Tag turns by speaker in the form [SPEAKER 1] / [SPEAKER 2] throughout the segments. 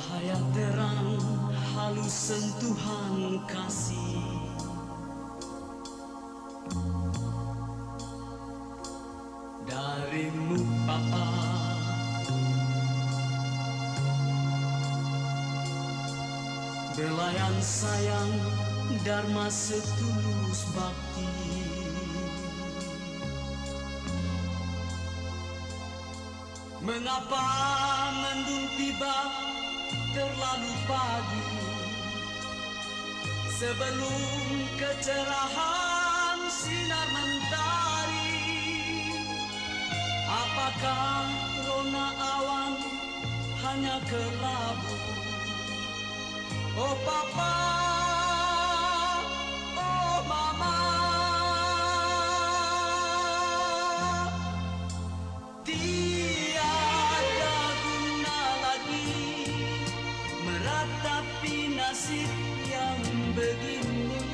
[SPEAKER 1] Cahaya terang, halus sentuhan kasih, darimu Bapa. Belayan sayang, dharma setulus bakti. Mengapa mendung tiba terlalu pagi, sebelum kecerahan sinar mentari? Apakah rona awan hanya kelabu? Oh Papa, oh Mama, tiada guna lagi meratapi nasib yang begini.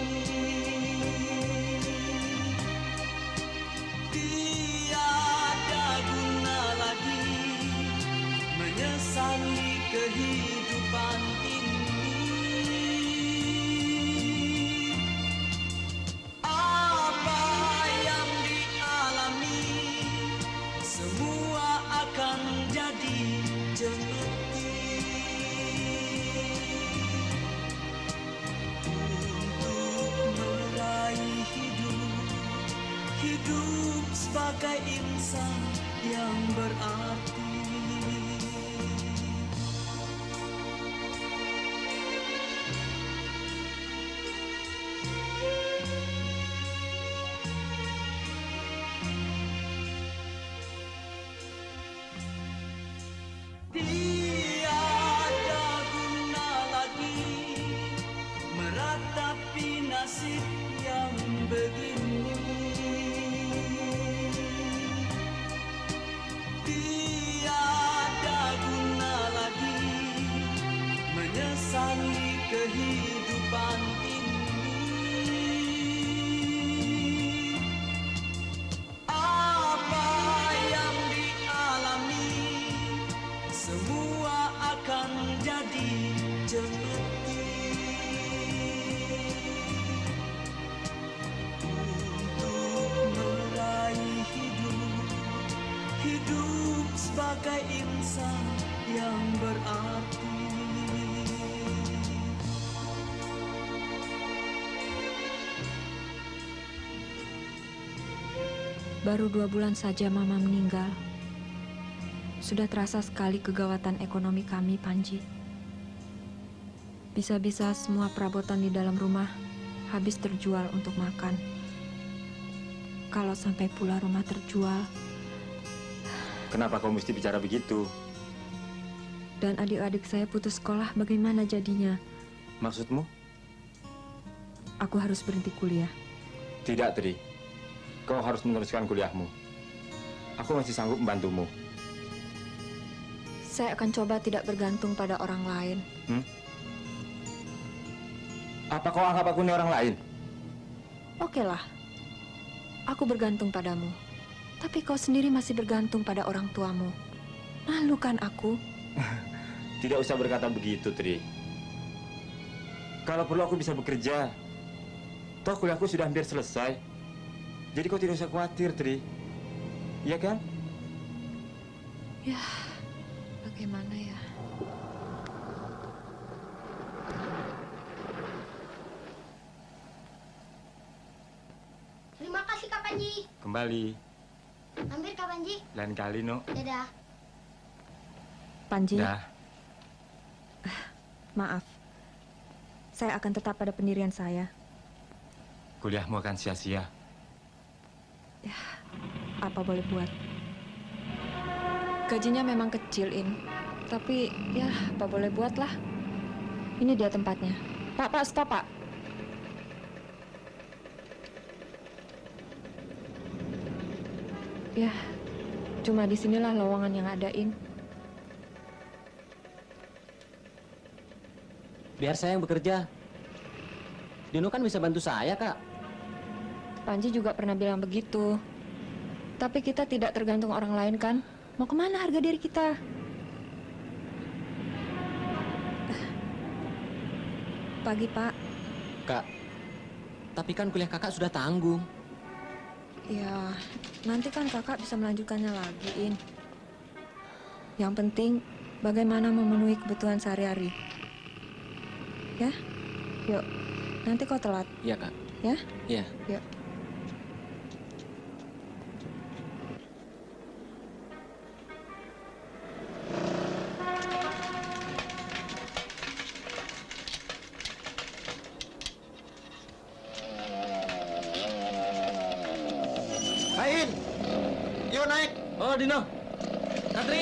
[SPEAKER 1] Tiada guna lagi menyesali kehidupan ini. Akan jadi cemeti untuk meraih hidup sebagai insan yang berarti. Tiada guna lagi meratapi nasib yang begini. Tiada guna lagi menyesali kehidupan ini. Apa yang dialami semua akan jadi cemeti untuk meraih hidup sebagai insan yang berarti.
[SPEAKER 2] Baru 2 bulan saja Mama meninggal. Sudah terasa sekali kegawatan ekonomi kami, Panji. Bisa-bisa semua perabotan di dalam rumah habis terjual untuk makan. Kalau sampai pula rumah terjual...
[SPEAKER 3] Kenapa kau mesti bicara begitu?
[SPEAKER 2] Dan adik-adik saya putus sekolah, bagaimana jadinya?
[SPEAKER 3] Maksudmu?
[SPEAKER 2] Aku harus berhenti kuliah.
[SPEAKER 3] Tidak, Tri. Kau harus meneruskan kuliahmu. Aku masih sanggup membantumu.
[SPEAKER 2] Saya akan coba tidak bergantung pada orang lain.
[SPEAKER 3] Apa kau anggap aku ini orang lain?
[SPEAKER 2] Oke lah. Aku bergantung padamu. Tapi kau sendiri masih bergantung pada orang tuamu. Malu kan aku?
[SPEAKER 3] Tidak usah berkata begitu, Tri. Kalau perlu aku bisa bekerja. Toh kuliahku sudah hampir selesai. Jadi kau tidak usah khawatir, Tri. Iya kan?
[SPEAKER 2] Ya, bagaimana ya?
[SPEAKER 4] Terima kasih Kak Panji.
[SPEAKER 3] Kembali.
[SPEAKER 4] Hampir Kak Panji.
[SPEAKER 3] Lain kali, No.
[SPEAKER 4] Dadah.
[SPEAKER 2] Panji,
[SPEAKER 3] Dah.
[SPEAKER 2] maaf. Saya akan tetap pada pendirian saya.
[SPEAKER 3] Kuliahmu akan sia-sia.
[SPEAKER 2] Ya, apa boleh buat. Gajinya memang kecil, In. Tapi, ya, apa boleh buat lah. Ini dia tempatnya. Pak, stop, Pak. Ya, cuma di sinilah lowongan yang ada, In.
[SPEAKER 5] Biar saya yang bekerja. Dino kan bisa bantu saya, Kak.
[SPEAKER 2] Panji juga pernah bilang begitu. Tapi kita tidak tergantung orang lain kan? Mau kemana harga diri kita? Pagi, Pak.
[SPEAKER 5] Kak, tapi kan kuliah kakak sudah tanggung.
[SPEAKER 2] Ya, nanti kan kakak bisa melanjutkannya lagi, In. Yang penting, bagaimana memenuhi kebutuhan sehari-hari. Ya? Yuk, nanti kau telat,
[SPEAKER 5] Iya, Kak.
[SPEAKER 2] ya?
[SPEAKER 5] Iya.
[SPEAKER 2] Yuk.
[SPEAKER 5] Kain! Yuk naik! Oh, Dino. Natri,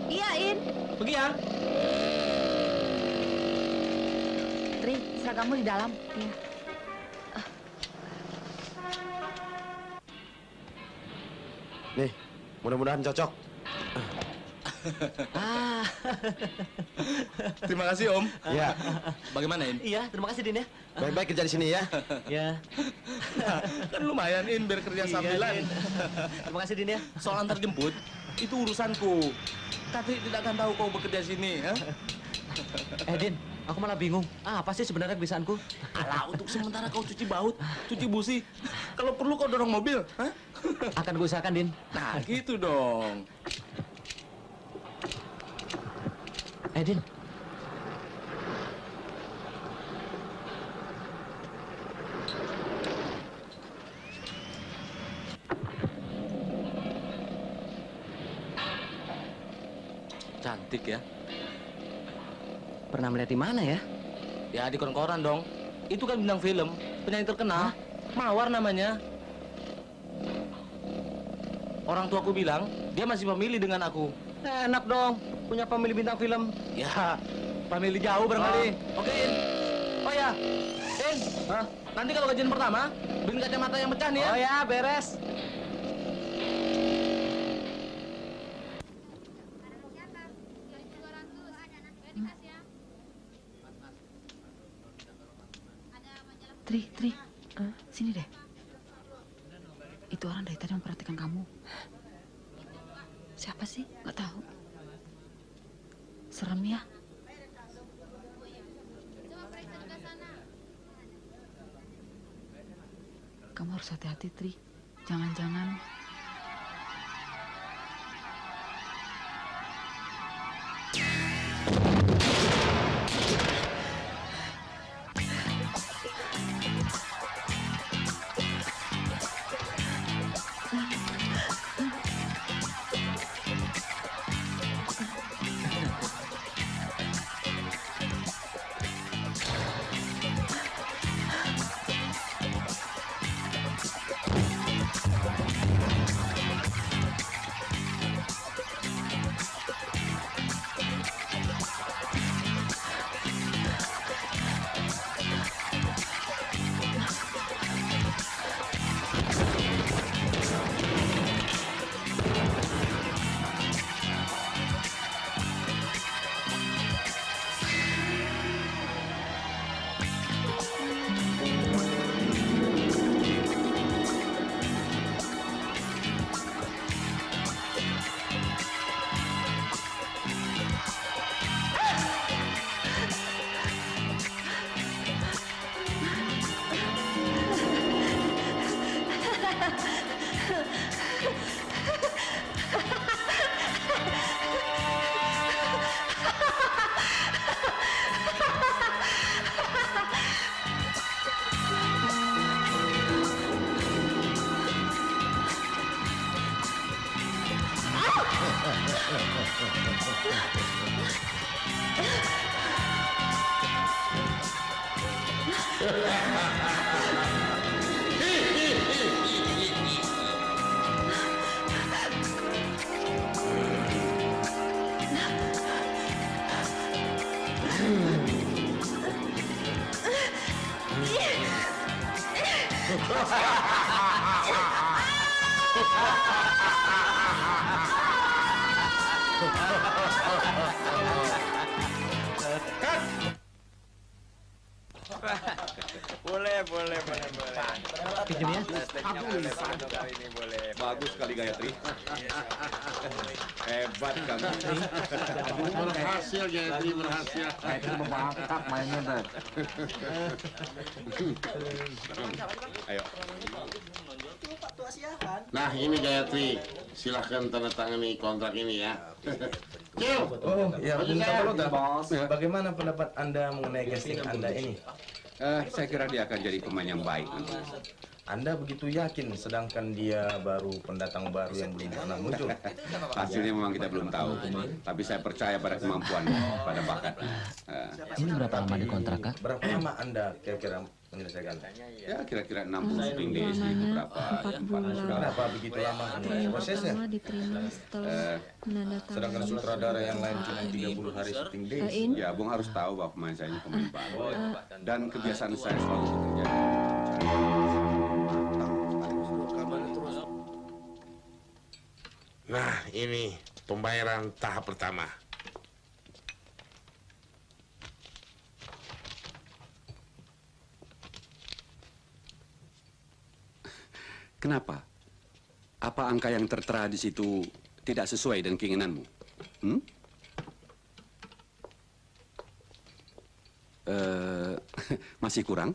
[SPEAKER 2] Iya, In.
[SPEAKER 5] pergi ya.
[SPEAKER 2] Tri, seragammu di dalam. Iya.
[SPEAKER 6] Nih, mudah-mudahan cocok.
[SPEAKER 5] Ah,
[SPEAKER 7] Terima kasih Om.
[SPEAKER 6] Ya,
[SPEAKER 7] Bagaimana In?
[SPEAKER 5] iya, terima kasih, Din ya.
[SPEAKER 6] baik-baik kerja di sini ya.
[SPEAKER 5] Ya.
[SPEAKER 7] Kan lumayan In biar kerja sambilan.
[SPEAKER 5] Din. Terima kasih, Din ya.
[SPEAKER 7] Soal antar jemput itu urusanku. Tapi tidak akan tahu kau bekerja di sini, ya?
[SPEAKER 5] Din, aku malah bingung. Apa sih sebenarnya kebiasaanku?
[SPEAKER 7] Alah, untuk sementara kau cuci baut, cuci busi. Kalau perlu kau dorong mobil, hah?
[SPEAKER 5] Akan gue usahakan, Din.
[SPEAKER 7] Nah, gitu dong.
[SPEAKER 5] Din.
[SPEAKER 7] Cantik ya.
[SPEAKER 5] Pernah melihat di mana ya?
[SPEAKER 7] Ya di koran-koran dong. Itu kan bintang film, penyanyi terkenal. Mawar namanya. Orang tuaku bilang dia masih famili dengan aku.
[SPEAKER 5] Enak dong, punya pemilih bintang film.
[SPEAKER 7] Ya, famili jauh barangkali. Oke, In. Oh ya, In.
[SPEAKER 5] Hah?
[SPEAKER 7] Nanti kalau gajian pertama, beliin kacamata yang pecah nih ya.
[SPEAKER 5] Oh ya, beres.
[SPEAKER 8] Tri, sini deh. Itu orang dari tadi memperhatikan kamu.
[SPEAKER 2] Siapa sih?
[SPEAKER 8] Nggak tahu. Serem ya. Kamu harus hati-hati, Tri. Jangan-jangan
[SPEAKER 3] Boleh.
[SPEAKER 5] Pinjam ya.
[SPEAKER 3] Ini boleh.
[SPEAKER 9] Bagus sekali Gayatri. Hebat kamu.
[SPEAKER 6] Berhasil, Gayatri, berhasil.
[SPEAKER 5] Itu membangkak mainnya, Dad.
[SPEAKER 9] Ayo.
[SPEAKER 6] Nah, ini Gayatri. Silahkan tanda tangani kontrak ini ya. Cil!
[SPEAKER 10] Oh, ya,
[SPEAKER 6] Baju
[SPEAKER 10] Bung
[SPEAKER 6] saya.
[SPEAKER 10] Kapolota. Bagaimana pendapat Anda mengenai casting Anda ini?
[SPEAKER 9] Saya kira dia akan jadi pemain yang baik nanti.
[SPEAKER 10] Anda begitu yakin, sedangkan dia baru pendatang baru yang belum pernah muncul.
[SPEAKER 9] Hasilnya memang kita belum tahu, tapi saya percaya pada kemampuan, pada bakat.
[SPEAKER 5] Ini berapa lama di kontrak, Kak?
[SPEAKER 10] Berapa lama Anda kira-kira menyelesaikan?
[SPEAKER 9] Ya kira-kira 60 syuting days itu berapa?
[SPEAKER 2] 4 bulan.
[SPEAKER 10] Kenapa begitu lama prosesnya?
[SPEAKER 2] Pertama diterima setelah menandatangani.
[SPEAKER 10] Sedangkan sutradara yang lain cuma 30 hari syuting days.
[SPEAKER 2] In.
[SPEAKER 9] Ya, Bung harus tahu bahwa pemain saya ini pemain baru. Dan kebiasaan saya selalu bekerja.
[SPEAKER 6] Nah, ini pembayaran tahap pertama.
[SPEAKER 9] Kenapa? Apa angka yang tertera di situ tidak sesuai dengan keinginanmu? Masih kurang?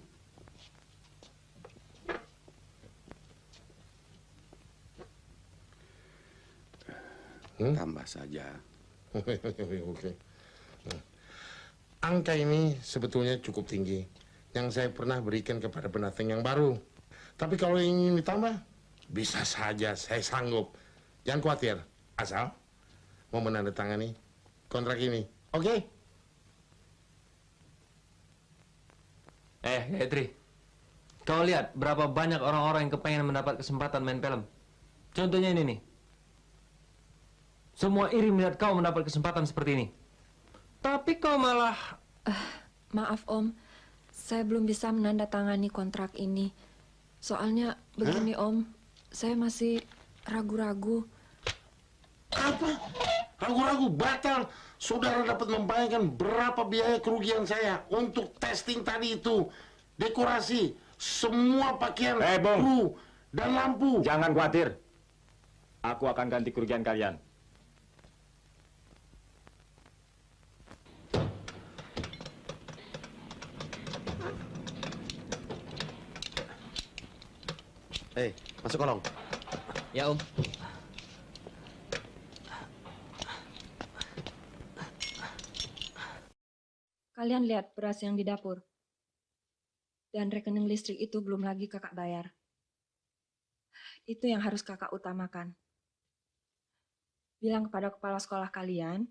[SPEAKER 9] Tambah saja.
[SPEAKER 6] Oke. Angka ini sebetulnya cukup tinggi yang saya pernah berikan kepada pendatang yang baru. Tapi kalau ingin ditambah, bisa saja saya sanggup. Jangan khawatir, asal mau menandatangani kontrak ini. Oke?
[SPEAKER 7] Gayatri, kau lihat berapa banyak orang-orang yang kepengen mendapat kesempatan main film. Contohnya ini nih. Semua iri melihat kau mendapat kesempatan seperti ini. Tapi kau malah...
[SPEAKER 2] Maaf Om, saya belum bisa menandatangani kontrak ini. Soalnya begini Om, saya masih ragu-ragu.
[SPEAKER 6] Apa? Ragu-ragu batal. Saudara dapat membayangkan berapa biaya kerugian saya untuk testing tadi itu. Dekorasi, semua pakaian
[SPEAKER 3] Bung.
[SPEAKER 6] kru, dan lampu.
[SPEAKER 3] Jangan khawatir. Aku akan ganti kerugian kalian.
[SPEAKER 6] Masuk kolong.
[SPEAKER 5] Ya, Om.
[SPEAKER 2] Kalian lihat beras yang di dapur. Dan rekening listrik itu belum lagi kakak bayar. Itu yang harus kakak utamakan. Bilang kepada kepala sekolah kalian,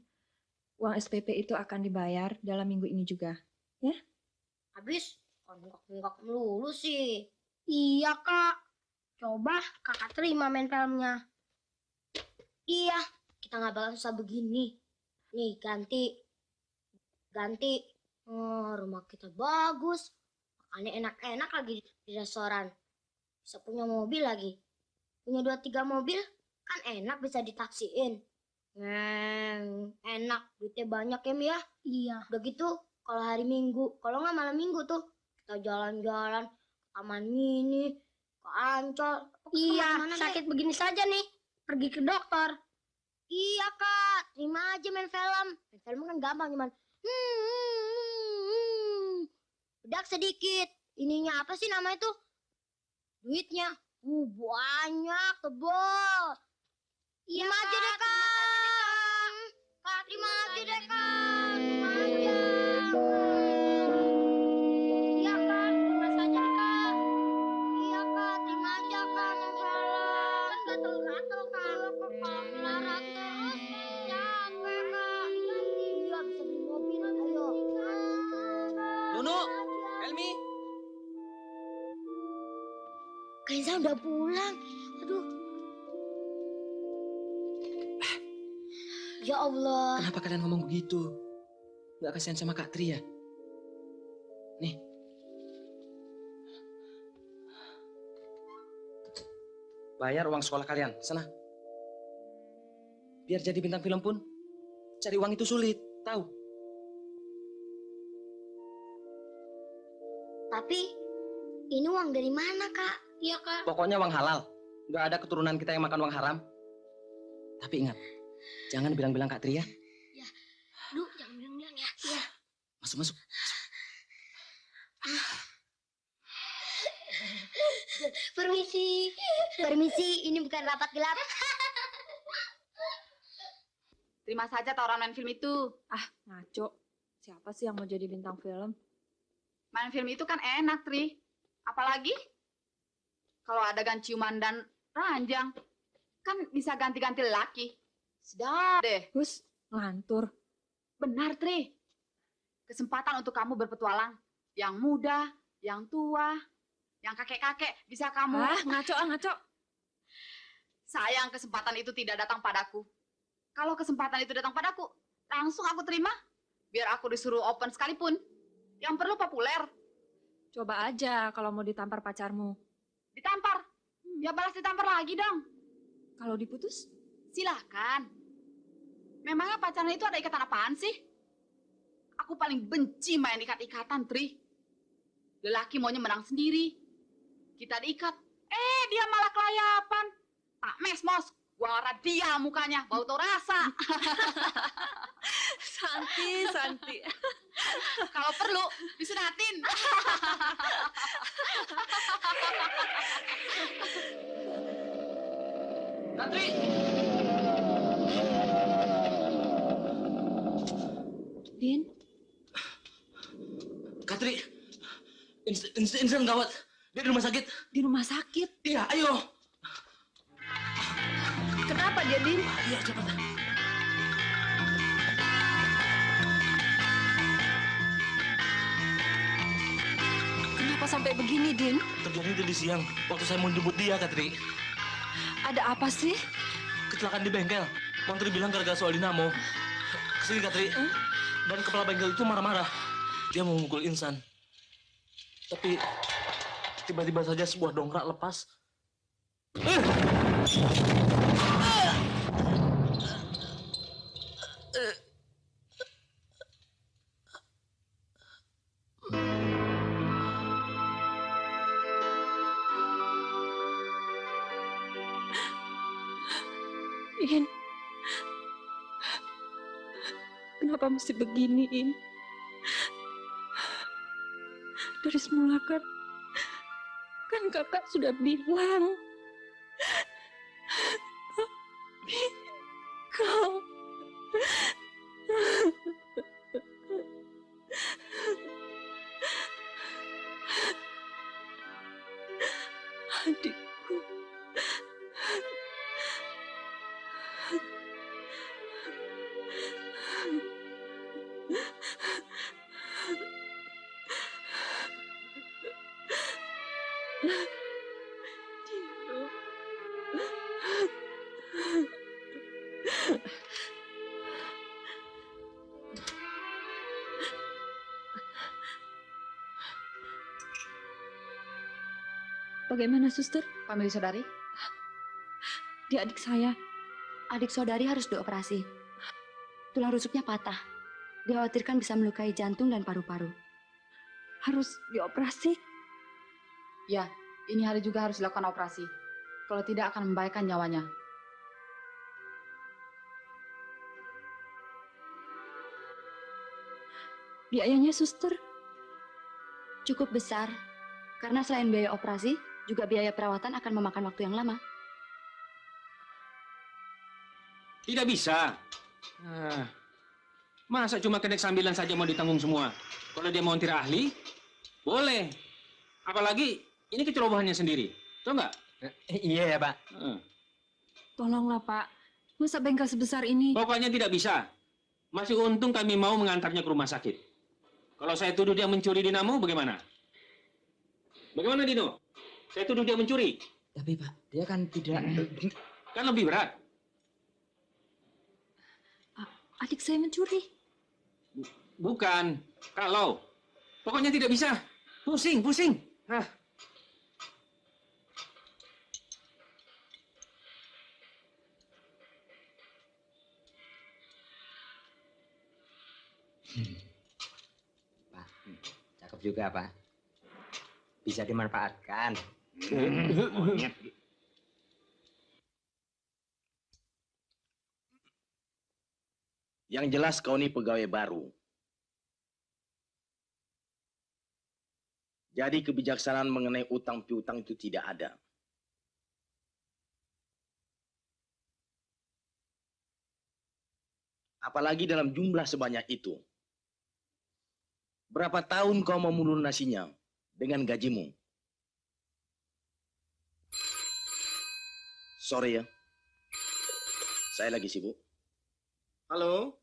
[SPEAKER 2] uang SPP itu akan dibayar dalam minggu ini juga. Ya?
[SPEAKER 4] Habis, nunggak melulu sih. Iya, Kak. Coba kakak terima main filmnya. Iya, kita nggak bakal susah begini. Nih, ganti. Rumah kita bagus. Makannya enak-enak lagi di restoran. Bisa punya mobil lagi. Punya 2-3 mobil, kan enak bisa ditaksiin. Enak, duitnya banyak ya, Mi ya? Iya. Udah gitu, kalau hari Minggu, kalau nggak malam Minggu tuh, kita jalan-jalan ke Taman Mini, ke Ancol. Iya, sakit begini saja nih, pergi ke dokter. Iya, Kak, terima aja main film. Main film kan gampang, cuman bedak sedikit. Ininya apa sih nama itu? Duitnya. Banyak, tebal. Terima aja deh, Kak. Kak, terima aja deh, Kak. Terima aja. Iya, Kak. Terima saja deh, Kak. Iya, Kak. Terima aja, Kak. Kan gatel-gatel, Kak. Kalau melarang terus, capek, Kak. Iya, bisa beli mobil. Ayo.
[SPEAKER 5] Nunu, Helmi.
[SPEAKER 4] Kenza udah pulang. Aduh. Ya Allah.
[SPEAKER 5] Kenapa kalian ngomong begitu? Nggak kasihan sama Kak Tri ya? Nih. Bayar uang sekolah kalian, sana. Biar jadi bintang film pun, cari uang itu sulit, tahu?
[SPEAKER 4] Tapi Ini uang dari mana, Kak? Iya, Kak.
[SPEAKER 5] Pokoknya uang halal. Nggak ada keturunan kita yang makan uang haram. Tapi ingat, jangan bilang-bilang Kak Tri ya.
[SPEAKER 4] Duh, jangan bilang-bilang ya. Iya.
[SPEAKER 5] Masuk, masuk.
[SPEAKER 4] Permisi. Permisi, ini bukan rapat gelap.
[SPEAKER 8] Terima saja tawaran main film itu.
[SPEAKER 2] Ah, ngaco. Siapa sih yang mau jadi bintang film?
[SPEAKER 8] Main film itu kan enak, Tri. Apalagi kalau adegan ciuman dan ranjang. Kan bisa ganti-ganti lelaki. Sedap deh.
[SPEAKER 2] Terus ngelantur.
[SPEAKER 8] Benar, Tri. Kesempatan untuk kamu berpetualang. Yang muda, yang tua, yang kakek-kakek bisa kamu.
[SPEAKER 2] Ah, ngaco.
[SPEAKER 8] Sayang kesempatan itu tidak datang padaku. Kalau kesempatan itu datang padaku, langsung aku terima. Biar aku disuruh open sekalipun. Yang perlu populer.
[SPEAKER 2] Coba aja kalau mau ditampar pacarmu.
[SPEAKER 8] Ditampar. Ya balas ditampar lagi dong.
[SPEAKER 2] Kalau diputus?
[SPEAKER 8] Silahkan. Memangnya pacaran itu ada ikatan apaan sih? Aku paling benci main ikat-ikatan, Tri. Lelaki maunya menang sendiri. Kita diikat. Dia malah kelayapan. Tak mesmos. Gua ngarah dia mukanya. Bau tau rasa.
[SPEAKER 2] Santi.
[SPEAKER 8] Kalau perlu, disunatin. Katri!
[SPEAKER 2] Din,
[SPEAKER 5] Katri, insiden gawat. Dia di rumah sakit.
[SPEAKER 2] di rumah sakit.
[SPEAKER 5] Iya, ayo.
[SPEAKER 2] Kenapa dia, Din?
[SPEAKER 5] Iya, cepat.
[SPEAKER 2] Kenapa sampai begini, Din?
[SPEAKER 5] Terjadi tadi siang, waktu saya mau jemput dia, Katri.
[SPEAKER 2] Ada apa sih?
[SPEAKER 5] Kecelakaan di bengkel. Mantri bilang gara-gara soal dinamo. Kesini, Katri. Dan kepala bengkel itu marah-marah. Dia mau memukul Insan. Tapi tiba-tiba saja sebuah dongkrak lepas.
[SPEAKER 2] In, kenapa mesti begini, In? Dari semula kan kakak sudah bilang. Tapi kau... Adikku. Dino. Bagaimana, suster?
[SPEAKER 8] Famili saudari?
[SPEAKER 2] Dia adik saya.
[SPEAKER 11] Adik saudari harus dioperasi. Tulang rusuknya patah. Dikhawatirkan bisa melukai jantung dan paru-paru.
[SPEAKER 2] Harus dioperasi?
[SPEAKER 8] Ya, ini hari juga harus dilakukan operasi. Kalau tidak akan membahayakan nyawanya.
[SPEAKER 2] Biayanya, suster?
[SPEAKER 11] Cukup besar. Karena selain biaya operasi, juga biaya perawatan akan memakan waktu yang lama.
[SPEAKER 12] Tidak bisa. Masa cuma kedek sambilan saja mau ditanggung semua? Kalau dia montir ahli, boleh. Apalagi ini kecerobohannya sendiri. Tahu nggak?
[SPEAKER 5] Iya ya, Pak.
[SPEAKER 2] Tolonglah, Pak. Masa bengkel sebesar ini?
[SPEAKER 12] Pokoknya tidak bisa. Masih untung kami mau mengantarnya ke rumah sakit. Kalau saya tuduh dia mencuri dinamo, bagaimana? Bagaimana, Dino? Saya tuduh dia mencuri.
[SPEAKER 5] Tapi, Pak, dia kan tidak...
[SPEAKER 12] Kan lebih berat.
[SPEAKER 2] Adik saya mencuri.
[SPEAKER 12] Bukan. Kalau. Pokoknya tidak bisa. Pusing, pusing. Hah.
[SPEAKER 5] Pak, cakep juga, Pak.
[SPEAKER 13] bisa dimanfaatkan.
[SPEAKER 10] Monyet. Yang jelas kau ini pegawai baru. Jadi kebijaksanaan mengenai utang piutang itu tidak ada. Apalagi dalam jumlah sebanyak itu. Berapa tahun kau mau melunasinya dengan gajimu? Sorry ya. Saya lagi sibuk. Halo?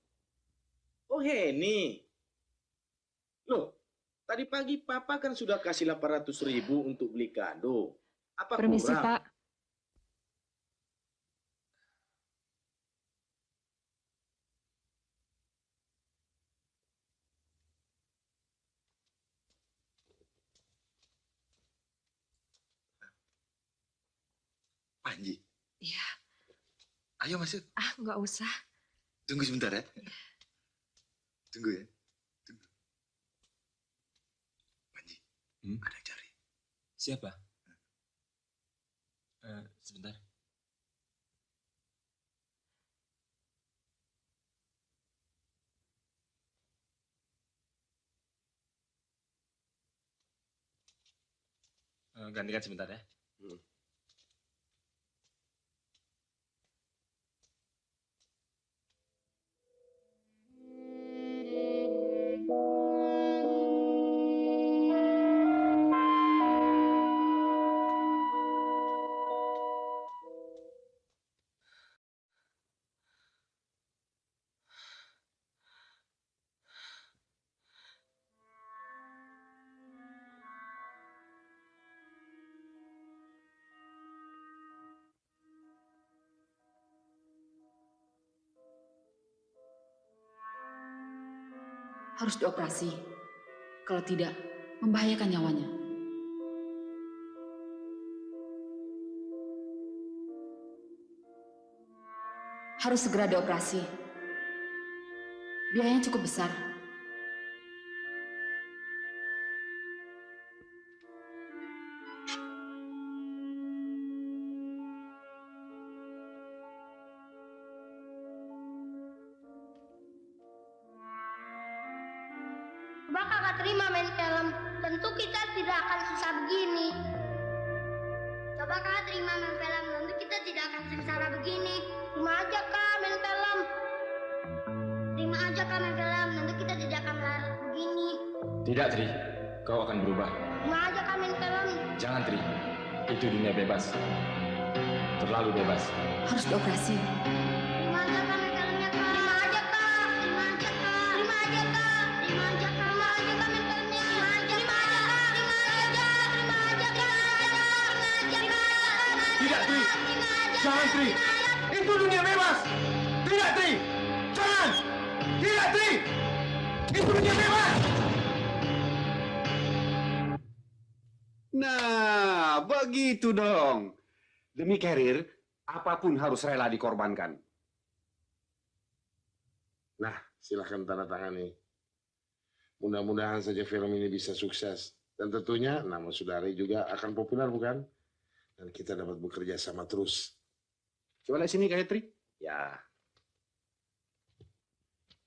[SPEAKER 10] Oh, Heni. Loh, tadi pagi Papa kan sudah kasih 800.000 untuk beli kado. Apa
[SPEAKER 2] Permisi,
[SPEAKER 10] kurang?
[SPEAKER 2] Pak.
[SPEAKER 14] Panji,
[SPEAKER 2] Iya.
[SPEAKER 14] ayo masuk.
[SPEAKER 2] Nggak usah.
[SPEAKER 14] Tunggu sebentar ya. Tunggu ya. Tunggu. Panji, ada yang cari.
[SPEAKER 5] Siapa? Sebentar. Gantikan sebentar ya.
[SPEAKER 8] Harus dioperasi. Kalau tidak, membahayakan nyawanya. Harus segera dioperasi. Biayanya cukup besar.
[SPEAKER 4] Coba kakak terima main film, tentu kita tidak akan susah begini. Coba kakak terima main film, tentu kita tidak akan sengsara begini. Terima aja kak main film. Terima aja kak main film, tentu kita tidak akan melarat begini.
[SPEAKER 3] Tidak, Tri. Kau akan berubah.
[SPEAKER 4] Terima aja kak main film.
[SPEAKER 3] Jangan, Tri. Itu dunia bebas. Terlalu bebas.
[SPEAKER 8] Harus dioperasi.
[SPEAKER 4] Terima aja kak main filmnya kak. Terima aja kak. Terima aja kak. Terima aja kak. Terima aja kak. Terima aja kak main filmnya. Terima aja kak. Terima aja kak. Terima aja kak. Terima aja kak.
[SPEAKER 3] Tidak, Tri. Jangan, Tri. Itu dunia bebas. Tidak, Tri. Jangan. Tidak, Tri. Itu dunia bebas.
[SPEAKER 9] Nah, begitu dong. Demi karir, apapun harus rela dikorbankan.
[SPEAKER 6] Nah, silahkan tanda tangani. Mudah-mudahan saja film ini bisa sukses. Dan tentunya nama Sudari juga akan populer, bukan? Dan kita dapat bekerja sama terus.
[SPEAKER 9] Coba lihat sini, Kak Tri. Ya.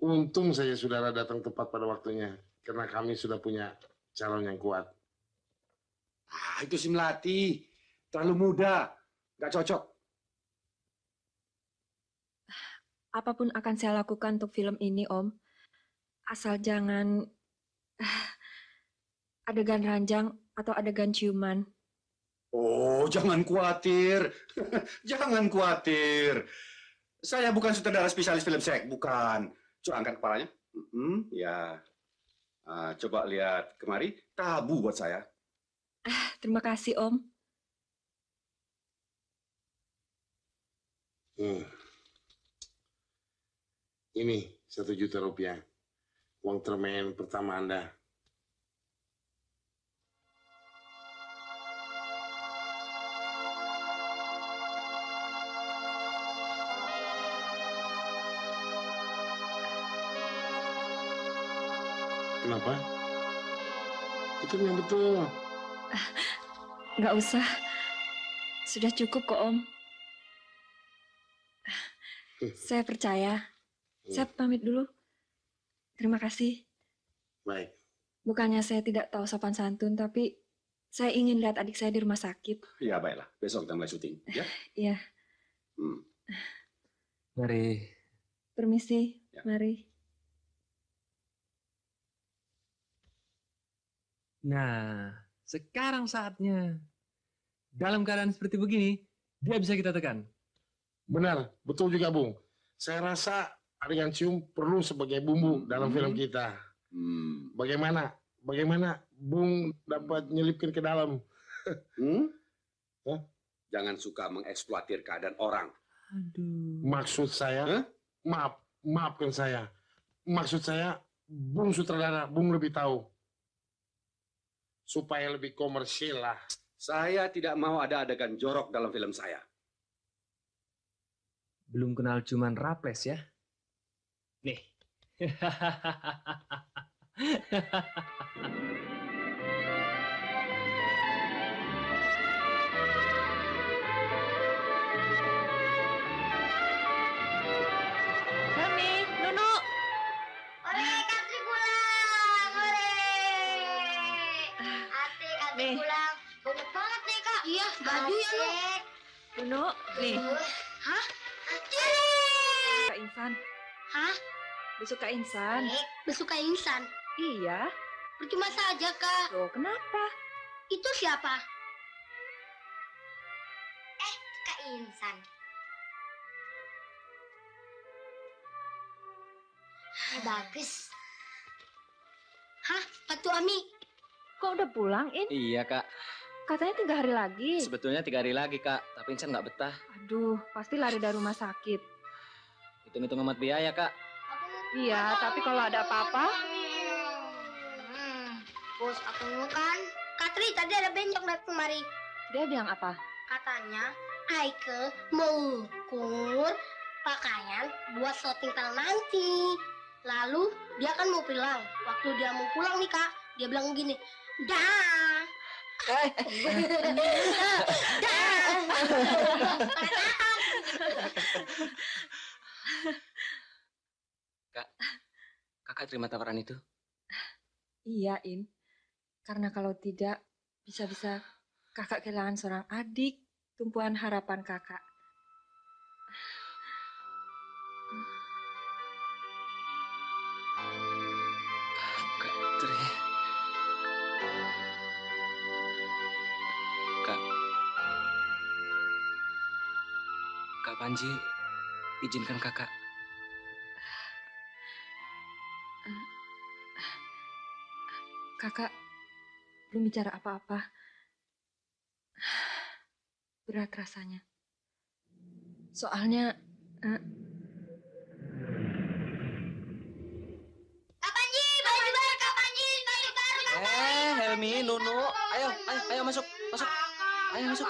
[SPEAKER 6] Untung saja saudara datang tepat pada waktunya. Karena kami sudah punya calon yang kuat.
[SPEAKER 9] Ah, itu si Melati. Terlalu muda. Nggak cocok.
[SPEAKER 2] Apapun akan saya lakukan untuk film ini, Om. Asal jangan adegan ranjang atau adegan ciuman.
[SPEAKER 9] Oh, jangan khawatir. Jangan khawatir. Saya bukan sutradara spesialis film seks, bukan. Coba angkat kepalanya. Ya. Coba lihat kemari. Tabu buat saya.
[SPEAKER 2] Terima kasih, Om.
[SPEAKER 6] Ini 1 juta rupiah. Uang termen pertama Anda. Kenapa? Itu yang betul.
[SPEAKER 2] Nggak usah. Sudah cukup kok, Om. Saya percaya. Saya pamit dulu. Terima kasih.
[SPEAKER 6] Baik.
[SPEAKER 2] Bukannya saya tidak tahu sopan santun, tapi saya ingin lihat adik saya di rumah sakit.
[SPEAKER 9] Ya baiklah, besok kita mulai syuting. Ya.
[SPEAKER 2] Iya,
[SPEAKER 7] Mari.
[SPEAKER 2] permisi.
[SPEAKER 9] Ya.
[SPEAKER 2] Mari.
[SPEAKER 7] Nah, sekarang saatnya. Dalam keadaan seperti begini, dia bisa kita tekan.
[SPEAKER 6] Benar, betul juga, Bung. Saya rasa adegan cium perlu sebagai bumbu dalam film kita. Bagaimana Bung dapat nyelipkan ke dalam?
[SPEAKER 9] Jangan suka mengeksploitir keadaan orang.
[SPEAKER 7] Aduh.
[SPEAKER 6] Maksud saya, maafkan saya. Maksud saya, Bung sutradara, Bung lebih tahu. Supaya lebih komersil lah.
[SPEAKER 9] Saya tidak mau ada adegan jorok dalam film saya.
[SPEAKER 7] Belum kenal cuman raples ya. Nih.
[SPEAKER 2] Helmi, Nunu.
[SPEAKER 4] Ore, Katri pulang. Ore. Ate, Katri
[SPEAKER 2] Nih.
[SPEAKER 4] pulang. Banyak banget nih, Kak. Iya, baju ya lu.
[SPEAKER 2] Nunu, nih.
[SPEAKER 4] Hah?
[SPEAKER 2] Kak Insan.
[SPEAKER 4] Hah?
[SPEAKER 2] Besok Kak Insan.
[SPEAKER 4] Besok Kak Insan.
[SPEAKER 2] Iya.
[SPEAKER 4] Percuma saja, Kak.
[SPEAKER 2] Loh, kenapa?
[SPEAKER 4] Itu siapa? Kak Insan. Bagus. Hah? Patu Ami?
[SPEAKER 2] Kok udah pulang, In?
[SPEAKER 13] Iya, Kak.
[SPEAKER 2] Katanya 3 hari lagi.
[SPEAKER 13] Sebetulnya 3 hari lagi, Kak. Tapi Insan nggak betah.
[SPEAKER 2] Aduh, pasti lari dari rumah sakit.
[SPEAKER 13] Hitung-hitung amat biaya, Kak.
[SPEAKER 2] Iya, tapi kalau ada apa-apa,
[SPEAKER 4] Bos, aku kan. Katri, tadi ada bencong datang kemari.
[SPEAKER 2] dia bilang apa?
[SPEAKER 4] Katanya, Aike mau ukur pakaian buat syuting tahun nanti. Lalu, dia kan mau pulang. Waktu dia mau pulang nih, Kak, dia bilang gini, dah.
[SPEAKER 13] Kak, Kakak terima tawaran itu?
[SPEAKER 2] Iya, In. Karena kalau tidak, bisa-bisa kakak kehilangan seorang adik, tumpuan harapan kakak.
[SPEAKER 13] Kak Tri. Kak Panji, izinkan kakak.
[SPEAKER 2] Kakak belum bicara apa-apa. Berat rasanya. Soalnya
[SPEAKER 13] Helmi, Nunu, ayo masuk. Ayo masuk.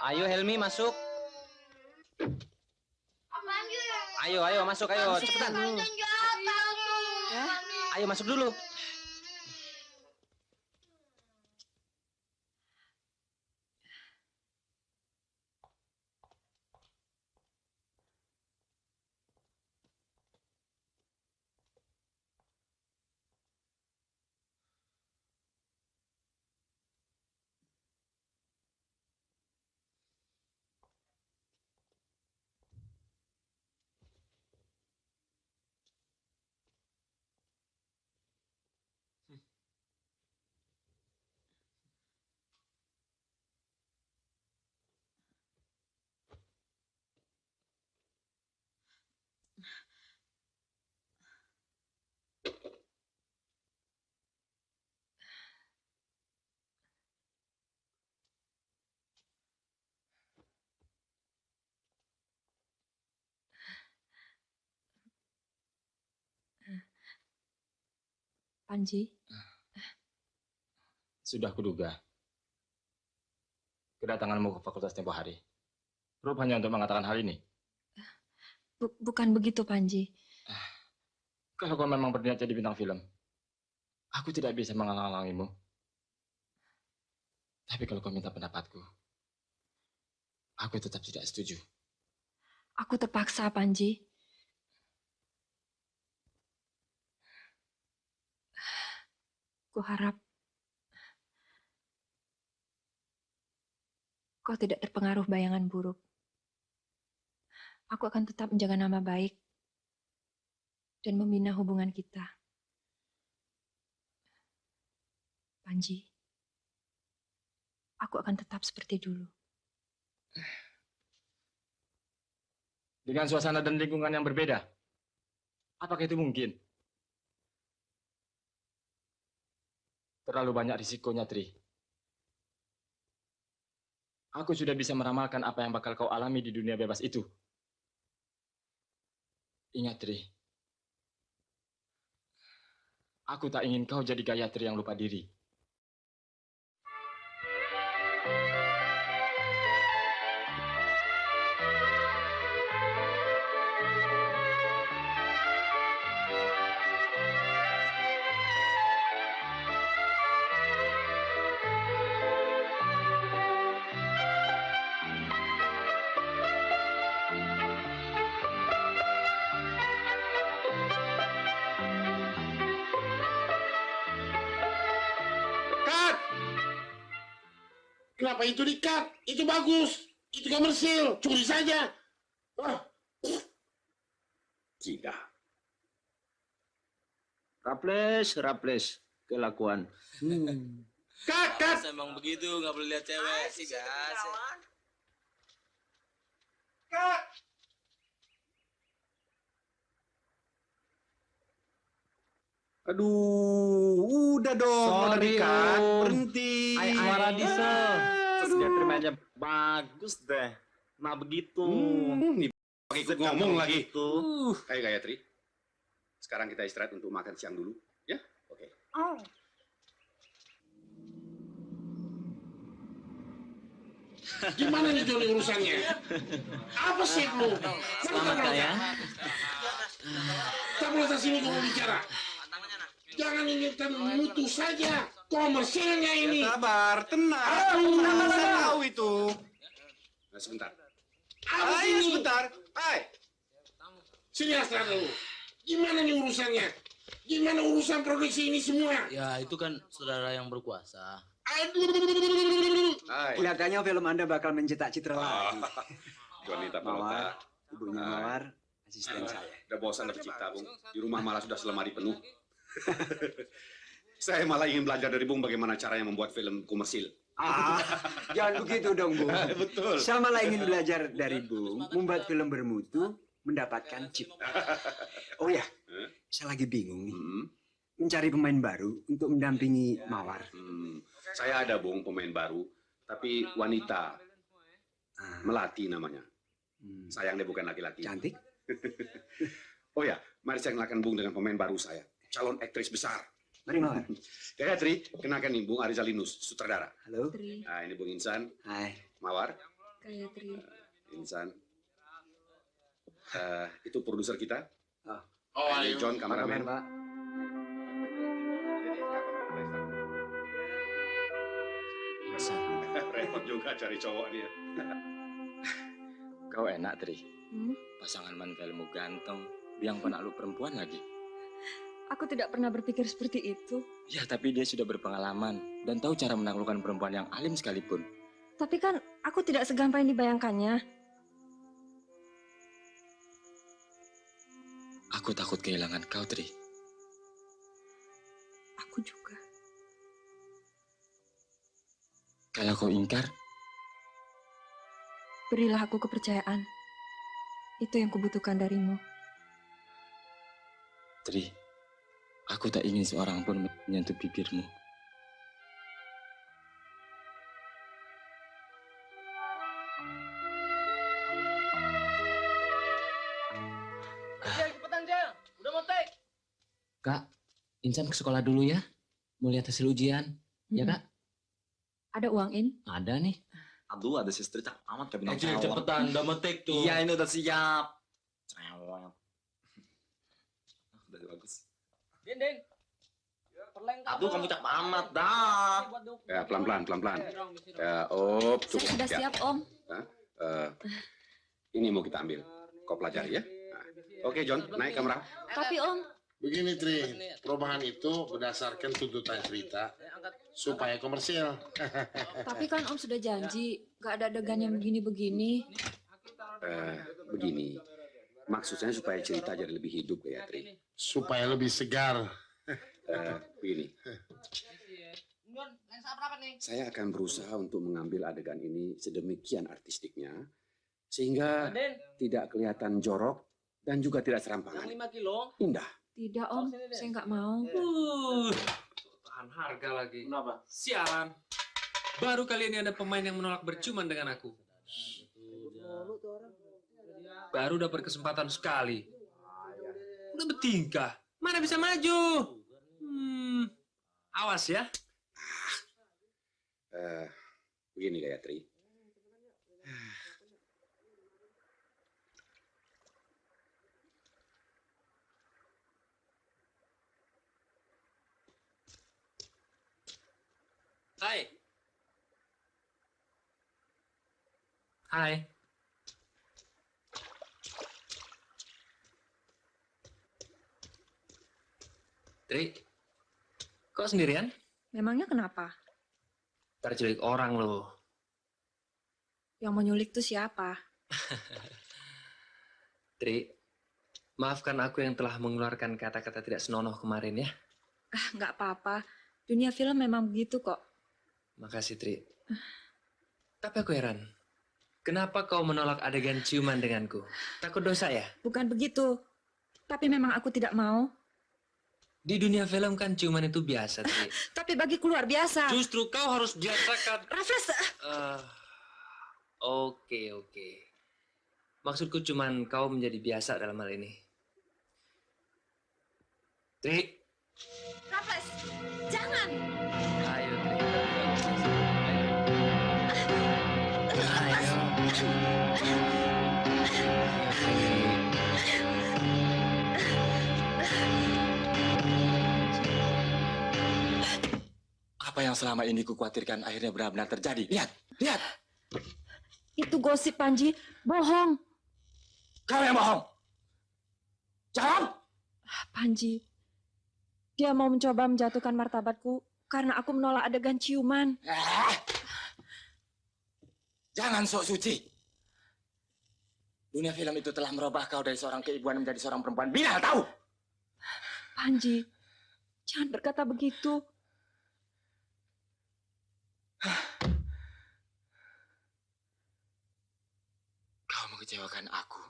[SPEAKER 13] Ayo Helmi masuk. Ayo masuk, ayo cepetan. Ayo masuk dulu.
[SPEAKER 2] Panji,
[SPEAKER 3] Sudah kuduga. Kedatanganmu ke fakultas tempo hari. Rupanya untuk mengatakan hal ini.
[SPEAKER 2] bukan begitu, Panji.
[SPEAKER 3] Kalau kau memang berniat jadi bintang film, Aku tidak bisa menghalang-halangimu. Tapi kalau kau minta pendapatku, aku tetap tidak setuju.
[SPEAKER 2] Aku terpaksa, Panji. Kuharap kau tidak terpengaruh bayangan buruk. Aku akan tetap menjaga nama baik dan membina hubungan kita. Panji, aku akan tetap seperti dulu.
[SPEAKER 3] Dengan suasana dan lingkungan yang berbeda. Apakah itu mungkin? Terlalu banyak risikonya, Tri. Aku sudah bisa meramalkan apa yang bakal kau alami di dunia bebas itu. Ingat, Tri. Aku tak ingin kau jadi Gayatri yang lupa diri.
[SPEAKER 6] Cut! Kenapa itu di-cut? Itu bagus. Itu komersil. Curi saja. Wah.
[SPEAKER 10] Tidak. Raples, kelakuan.
[SPEAKER 6] Cut!
[SPEAKER 13] Emang begitu, nggak boleh lihat cewek sih, gas.
[SPEAKER 9] Aduh, udah dong. Udah dikat. Berhenti.
[SPEAKER 5] Suara diesel.
[SPEAKER 10] Terus dia terimanya bagus deh. Nah begitu.
[SPEAKER 9] Nih, pakai ikut ngomong lagi.
[SPEAKER 10] Tuh.
[SPEAKER 9] Ayo Gayatri. Sekarang kita istirahat untuk makan siang dulu. Ya? Oke.
[SPEAKER 6] Gimana nih Joni urusannya? Apa sih lu?
[SPEAKER 13] Selamat Kak ya.
[SPEAKER 6] Tak boleh sini kamu bicara. Jangan inginkan mutu saja. Komersilnya ini.
[SPEAKER 9] Sabar, tenang. Saya tahu itu. Nah, sebentar.
[SPEAKER 6] Apa
[SPEAKER 9] Ayo
[SPEAKER 6] ini?
[SPEAKER 9] sebentar. Hai.
[SPEAKER 6] Sini Astra dulu. Gimana nih urusannya? Gimana urusan produksi ini semua?
[SPEAKER 13] Ya itu kan saudara yang berkuasa.
[SPEAKER 9] Hai.
[SPEAKER 1] Kelihatannya film Anda bakal mencetak citra lagi.
[SPEAKER 9] Wanita
[SPEAKER 1] Mawar,
[SPEAKER 9] pelota.
[SPEAKER 1] ibunya Mawar, asisten saya.
[SPEAKER 9] Udah bosan bercipta, Bung. Di rumah malah sudah selemari penuh. Saya malah ingin belajar dari Bung bagaimana caranya membuat film komersil.
[SPEAKER 1] Jangan begitu dong, Bung.
[SPEAKER 9] Betul.
[SPEAKER 1] Saya malah ingin belajar dari Bung, membuat film bermutu, mendapatkan chip. Oh ya, saya lagi bingung nih. Mencari pemain baru untuk mendampingi Mawar.
[SPEAKER 9] Saya ada, Bung, pemain baru, tapi wanita. Melati namanya. Sayang dia bukan laki-laki.
[SPEAKER 1] Cantik.
[SPEAKER 9] Oh ya, mari saya kenalkan Bung dengan pemain baru saya. Calon aktris besar.
[SPEAKER 1] Mari, Mawar.
[SPEAKER 9] Gayatri, kenalkan nih Bung Arizalinus, sutradara.
[SPEAKER 1] Halo.
[SPEAKER 9] Nah, ini Bung Insan.
[SPEAKER 1] Hai.
[SPEAKER 9] Mawar.
[SPEAKER 2] Gayatri.
[SPEAKER 9] Insan. Itu produser kita.
[SPEAKER 1] Oh,
[SPEAKER 9] ini John, kameramen.
[SPEAKER 1] Pak.
[SPEAKER 9] Repot juga cari cowok dia.
[SPEAKER 3] Kau enak, Tri. Pasangan man filmmu ganteng, biang penakluk perempuan lagi.
[SPEAKER 2] Aku tidak pernah berpikir seperti itu.
[SPEAKER 3] Ya, tapi dia sudah berpengalaman dan tahu cara menaklukkan perempuan yang alim sekalipun.
[SPEAKER 2] Tapi kan aku tidak segampang yang dibayangkannya.
[SPEAKER 3] Aku takut kehilangan kau, Tri.
[SPEAKER 2] Aku juga.
[SPEAKER 3] Kalau kau ingkar,
[SPEAKER 2] Berilah aku kepercayaan. Itu yang kubutuhkan darimu.
[SPEAKER 3] Tri, aku tak ingin seorang pun menyentuh bibirmu.
[SPEAKER 13] Jel, cepetan Jel. Udah mau take.
[SPEAKER 5] Kak, Insan ke sekolah dulu ya. Mau lihat hasil ujian. Ya, Kak?
[SPEAKER 2] Ada uang in?
[SPEAKER 5] Ada nih.
[SPEAKER 10] Aduh, ada sister cak amat kayak
[SPEAKER 5] Jel, cepetan. Udah mau take tuh.
[SPEAKER 10] Iya, ini udah siap. Cerewet. Udah bagus.
[SPEAKER 13] Din.
[SPEAKER 10] Aduh, kamu cak amat dah.
[SPEAKER 9] Ya, pelan-pelan, pelan-pelan. Ya,
[SPEAKER 11] Saya
[SPEAKER 9] cukup.
[SPEAKER 11] sudah
[SPEAKER 9] Ya.
[SPEAKER 11] siap, Om.
[SPEAKER 9] Ini mau kita ambil. Kau pelajari ya. Nah. Oke, John, naik kamera.
[SPEAKER 11] Tapi Om,
[SPEAKER 6] Begini, Tri, perubahan itu berdasarkan tuntutan cerita supaya komersil.
[SPEAKER 2] Tapi kan Om sudah janji, gak ada adegan yang begini-begini.
[SPEAKER 9] Begini, maksudnya supaya cerita jadi lebih hidup ya, Tri.
[SPEAKER 6] Supaya lebih segar.
[SPEAKER 9] Begini, saya akan berusaha untuk mengambil adegan ini sedemikian artistiknya, sehingga tidak kelihatan jorok dan juga tidak serampangan.
[SPEAKER 10] 5 kilo.
[SPEAKER 9] Indah.
[SPEAKER 2] Tidak Om, saya nggak mau.
[SPEAKER 7] Tahan harga lagi.
[SPEAKER 10] Kenapa?
[SPEAKER 7] Sialan. Baru kali ini ada pemain yang menolak berciuman dengan aku. Baru dapat kesempatan sekali. Udah bertingkah. Mana bisa maju? Awas ya.
[SPEAKER 9] Begini Gayatri.
[SPEAKER 7] Hai. Hai. Tri, kok sendirian?
[SPEAKER 2] Memangnya kenapa?
[SPEAKER 7] Terculik orang loh.
[SPEAKER 2] Yang menyulik tuh siapa?
[SPEAKER 7] Tri, maafkan aku yang telah mengeluarkan kata-kata tidak senonoh kemarin ya.
[SPEAKER 2] Ah, nggak apa-apa. Dunia film memang begitu kok.
[SPEAKER 7] Makasih, Tri. Tapi aku heran. Kenapa kau menolak adegan ciuman denganku? Takut dosa ya?
[SPEAKER 2] Bukan begitu. Tapi memang aku tidak mau.
[SPEAKER 7] Di dunia film kan ciuman itu biasa, Tri.
[SPEAKER 2] Tapi bagiku luar biasa.
[SPEAKER 7] Justru kau harus biasakan.
[SPEAKER 2] Raffles.
[SPEAKER 7] Oke. Maksudku cuman kau menjadi biasa dalam hal ini. Tri.
[SPEAKER 2] Raffles, jangan.
[SPEAKER 7] Ayo, Tri. Ayo.
[SPEAKER 3] Apa yang selama ini kukhawatirkan akhirnya benar-benar terjadi. Lihat, lihat.
[SPEAKER 2] Itu gosip, Panji. Bohong.
[SPEAKER 3] Kau yang bohong. Jawab.
[SPEAKER 2] Panji, dia mau mencoba menjatuhkan martabatku karena aku menolak adegan ciuman.
[SPEAKER 3] Jangan sok suci. Dunia film itu telah merubah kau dari seorang keibuan menjadi seorang perempuan binal, tahu?
[SPEAKER 2] Panji, jangan berkata begitu.
[SPEAKER 3] Kau mengecewakan aku.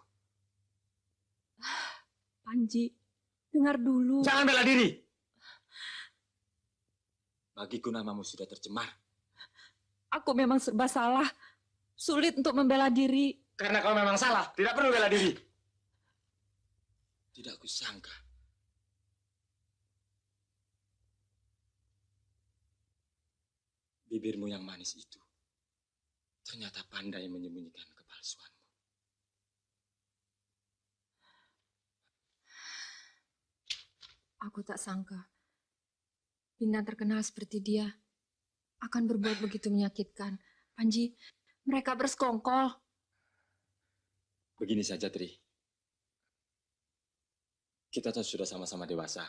[SPEAKER 2] Panji, dengar dulu.
[SPEAKER 3] Jangan bela diri. Bagiku namamu sudah tercemar.
[SPEAKER 2] Aku memang serba salah. Sulit untuk membela diri.
[SPEAKER 3] Karena kau memang salah. Tidak perlu bela diri. Tidak kusangka. Bibirmu yang manis itu ternyata pandai menyembunyikan kepalsuanmu.
[SPEAKER 2] Aku tak sangka bintang terkenal seperti dia akan berbuat begitu menyakitkan. Panji, mereka bersekongkol.
[SPEAKER 3] Begini saja, Tri. Kita sudah sama-sama dewasa.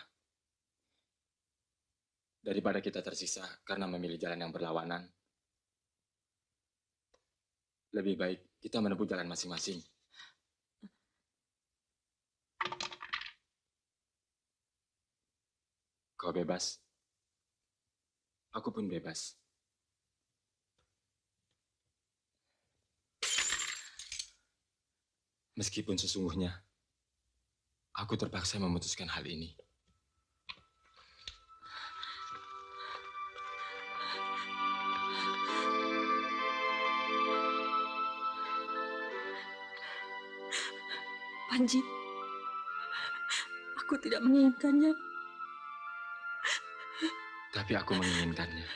[SPEAKER 3] Daripada kita tersiksa karena memilih jalan yang berlawanan, lebih baik kita menempuh jalan masing-masing. Kau bebas, aku pun bebas. Meskipun sesungguhnya, aku terpaksa memutuskan hal ini.
[SPEAKER 2] Panji, aku tidak menginginkannya.
[SPEAKER 3] Tapi aku menginginkannya.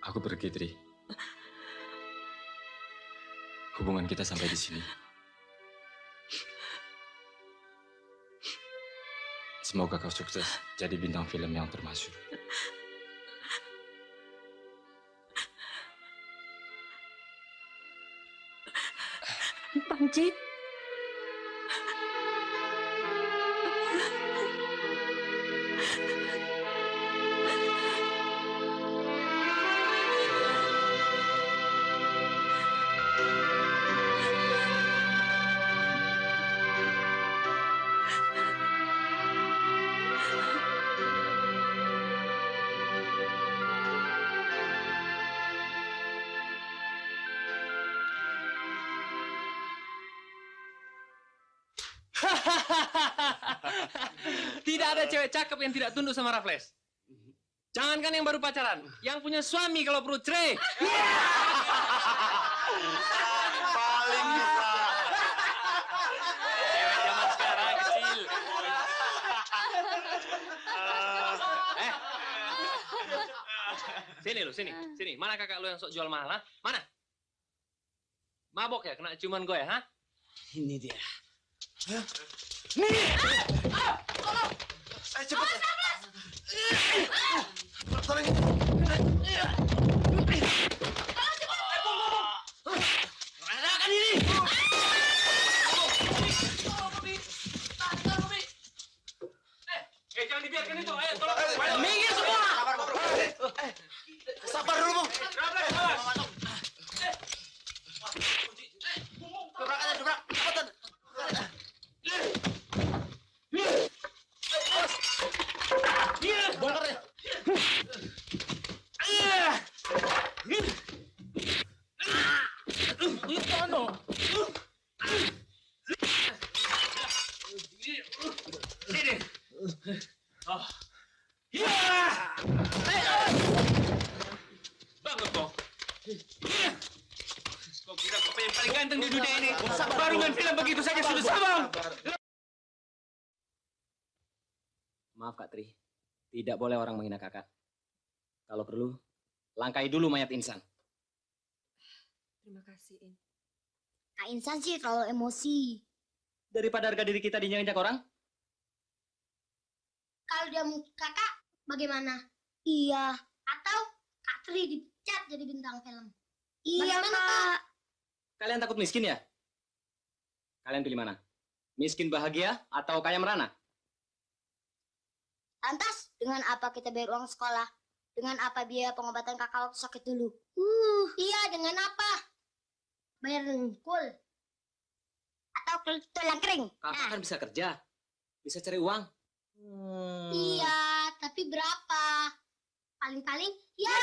[SPEAKER 3] Aku pergi, Tri. Hubungan kita sampai di sini. Semoga kau sukses jadi bintang film yang termasyhur.
[SPEAKER 2] Panji.
[SPEAKER 7] Tidak ada cewek cakep yang tidak tunduk sama Raffles. Jangankan yang baru pacaran, yang punya suami kalau perlu cerai.
[SPEAKER 10] Paling bisa.
[SPEAKER 7] Cewek zaman sekarang kecil. Sini lu, sini. Mana kakak lu yang sok jual mahal, ha? Mana? Mabok ya, kena ciuman gue ya, ha?
[SPEAKER 10] Ini dia.
[SPEAKER 7] Nih!
[SPEAKER 10] Ayo cepet. Tolong.
[SPEAKER 7] Rasakan ini! Jangan dibiarkan itu, ayo tolong. Minggir semua!
[SPEAKER 10] Sabar dulu, Bung. Dobrak. Cepetan. Bongkar ya.
[SPEAKER 7] Sini. Oh. Ya. Bangun kau. Kau kira kau yang paling ganteng di dunia ini. Baru main film begitu saja sudah sabang.
[SPEAKER 13] Maaf Kak Tri, tidak boleh orang menghina kakak. Kalau perlu, langkai dulu mayat Insan.
[SPEAKER 2] Terima kasih, In.
[SPEAKER 4] Kak Insan sih terlalu emosi.
[SPEAKER 13] Daripada harga diri kita diinjak-injak orang,
[SPEAKER 4] Kalau dia mau kakak, bagaimana? Iya. Atau Kak Tri dipecat jadi bintang film. Iya, Kak.
[SPEAKER 13] kalian takut miskin ya? Kalian pilih mana? Miskin bahagia atau kaya merana?
[SPEAKER 4] Lantas, dengan apa kita bayar uang sekolah? Dengan apa biaya pengobatan kakak waktu sakit dulu? Iya, dengan apa? Bayar dengkul. Atau tulang kering.
[SPEAKER 13] Kakak kan bisa kerja, bisa cari uang.
[SPEAKER 4] Iya, tapi berapa? Paling-paling, ya.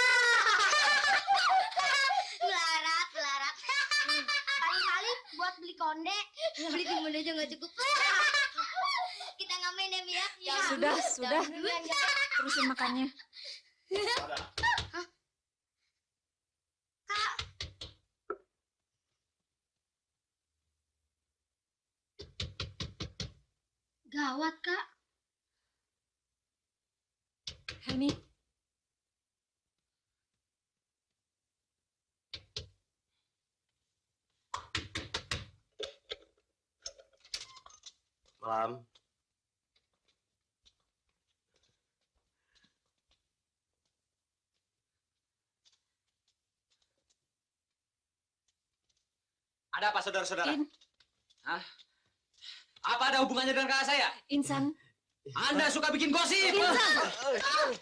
[SPEAKER 4] Melarat. Paling-paling buat beli konde, beli timun aja nggak cukup. Kita ngamen ya, Mia? Ya,
[SPEAKER 2] Sudah. Terusin makannya.
[SPEAKER 4] Hah? Kak. Gawat, Kak.
[SPEAKER 2] Helmi.
[SPEAKER 10] Malam.
[SPEAKER 13] Ada apa saudara-saudara?
[SPEAKER 2] In.
[SPEAKER 13] Hah? Apa ada hubungannya dengan kakak saya?
[SPEAKER 2] Insan.
[SPEAKER 13] Anda suka bikin gosip?
[SPEAKER 2] Insan.
[SPEAKER 10] Helmi.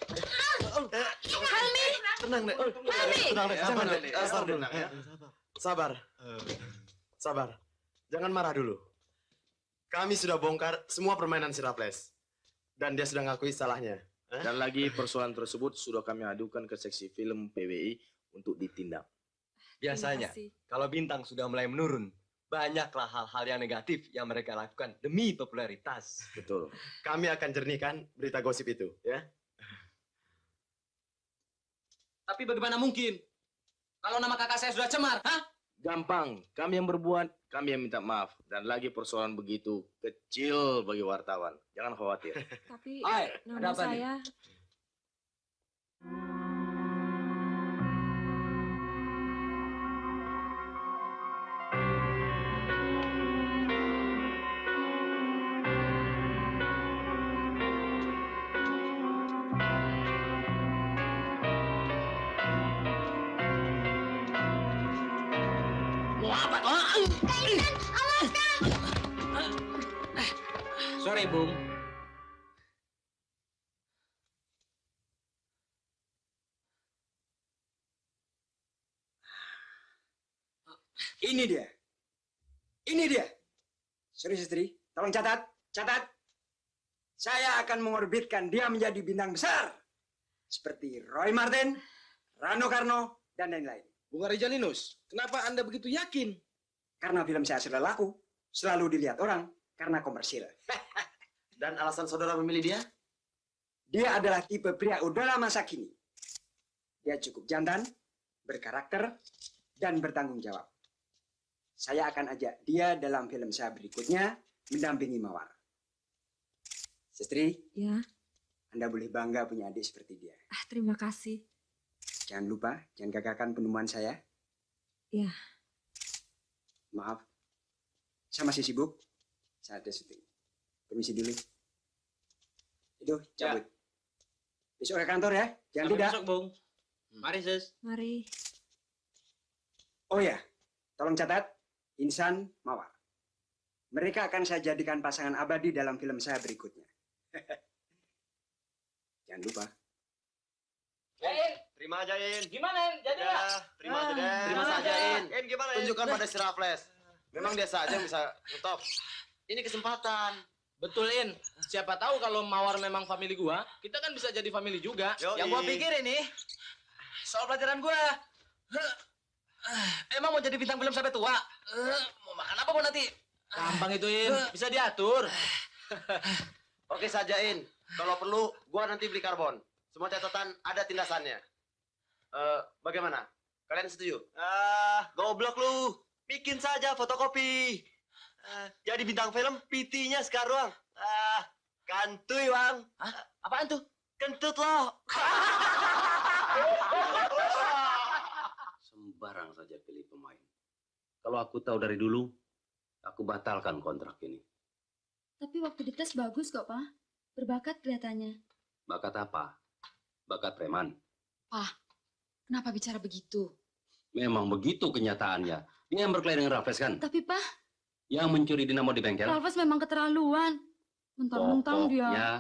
[SPEAKER 10] Tenang, Dek.
[SPEAKER 2] Helmi.
[SPEAKER 10] Tenang, Dek. Jangan, Dek.
[SPEAKER 9] Sabar dulu. Sabar. Jangan marah dulu. Kami sudah bongkar semua permainan si Raffles. Dan dia sudah ngakui salahnya.
[SPEAKER 10] Dan lagi persoalan tersebut sudah kami adukan ke seksi film PWI untuk ditindak.
[SPEAKER 15] Biasanya, kalau bintang sudah mulai menurun, banyaklah hal-hal yang negatif yang mereka lakukan demi popularitas.
[SPEAKER 10] Betul.
[SPEAKER 9] Kami akan jernihkan berita gosip itu, ya.
[SPEAKER 13] Tapi bagaimana mungkin? Kalau nama kakak saya sudah cemar, hah?
[SPEAKER 10] Gampang, kami yang berbuat, kami yang minta maaf. Dan lagi persoalan begitu kecil bagi wartawan. Jangan khawatir.
[SPEAKER 2] Tapi
[SPEAKER 13] Hai,
[SPEAKER 2] nama
[SPEAKER 13] ada apa nih?
[SPEAKER 2] saya...
[SPEAKER 12] Sorry, Bung.
[SPEAKER 1] Ini dia. Ini dia. Serius istri, tolong catat. Catat. Saya akan mengorbitkan dia menjadi bintang besar. Seperti Roy Martin, Rano Karno, dan lain-lain.
[SPEAKER 10] Bung Arijaninus, kenapa Anda begitu yakin?
[SPEAKER 1] Karena film saya sudah laku. Selalu dilihat orang karena komersil.
[SPEAKER 10] Dan alasan saudara memilih dia?
[SPEAKER 1] Dia adalah tipe pria udara masa kini. Dia cukup jantan, berkarakter, dan bertanggung jawab. Saya akan ajak dia dalam film saya berikutnya mendampingi Mawar. Sestri,
[SPEAKER 2] Ya,
[SPEAKER 1] Anda boleh bangga punya adik seperti dia.
[SPEAKER 2] terima kasih.
[SPEAKER 1] Jangan lupa, jangan gagalkan penemuan saya.
[SPEAKER 2] Ya.
[SPEAKER 1] Maaf, saya masih sibuk. Saya ada syuting. Permisi dulu. Itu, cabut. Besok ke kantor ya, jangan
[SPEAKER 12] Sampai
[SPEAKER 1] tidak.
[SPEAKER 12] besok, Bung. Mari, Sis.
[SPEAKER 2] Mari.
[SPEAKER 1] Oh ya, tolong catat, Insan Mawar. Mereka akan saya jadikan pasangan abadi dalam film saya berikutnya. Jangan lupa.
[SPEAKER 15] Terima aja, In.
[SPEAKER 5] Gimana, Jadi
[SPEAKER 15] Ya, terima aja deh.
[SPEAKER 5] Terima saja, In.
[SPEAKER 15] In, gimana, In?
[SPEAKER 5] Tunjukkan pada
[SPEAKER 15] si Raffles. Memang dia saja yang bisa ngetop. Ini kesempatan.
[SPEAKER 5] Betul, In. Siapa tahu kalau Mawar memang family gua, kita kan bisa jadi family juga.
[SPEAKER 15] Yoi.
[SPEAKER 5] Yang gua pikir ini soal pelajaran gua. Emang mau jadi bintang film sampai tua? Mau makan apa mau nanti? Gampang itu, In. Bisa diatur.
[SPEAKER 15] Oke saja, In. Kalau perlu, gua nanti beli karbon. Semua catatan ada tindasannya. Bagaimana? Kalian setuju? Goblok lu. Bikin saja fotokopi. Jadi bintang film, PT-nya sekarang. Kantuy, Bang.
[SPEAKER 5] Apaan tuh?
[SPEAKER 15] Kentut loh.
[SPEAKER 10] Sembarang saja pilih pemain. Kalau aku tahu dari dulu, aku batalkan kontrak ini.
[SPEAKER 11] Tapi waktu dites bagus kok, Pak. Berbakat kelihatannya.
[SPEAKER 10] Bakat apa? Bakat preman.
[SPEAKER 11] Pak, kenapa bicara begitu?
[SPEAKER 10] Memang begitu kenyataannya. Dia yang berkelahi dengan Raffles kan?
[SPEAKER 11] Tapi, Pak,
[SPEAKER 10] Yang mencuri dinamo di bengkel?
[SPEAKER 11] Ralphus memang keterlaluan. Mentang-mentang dia...
[SPEAKER 10] Pokoknya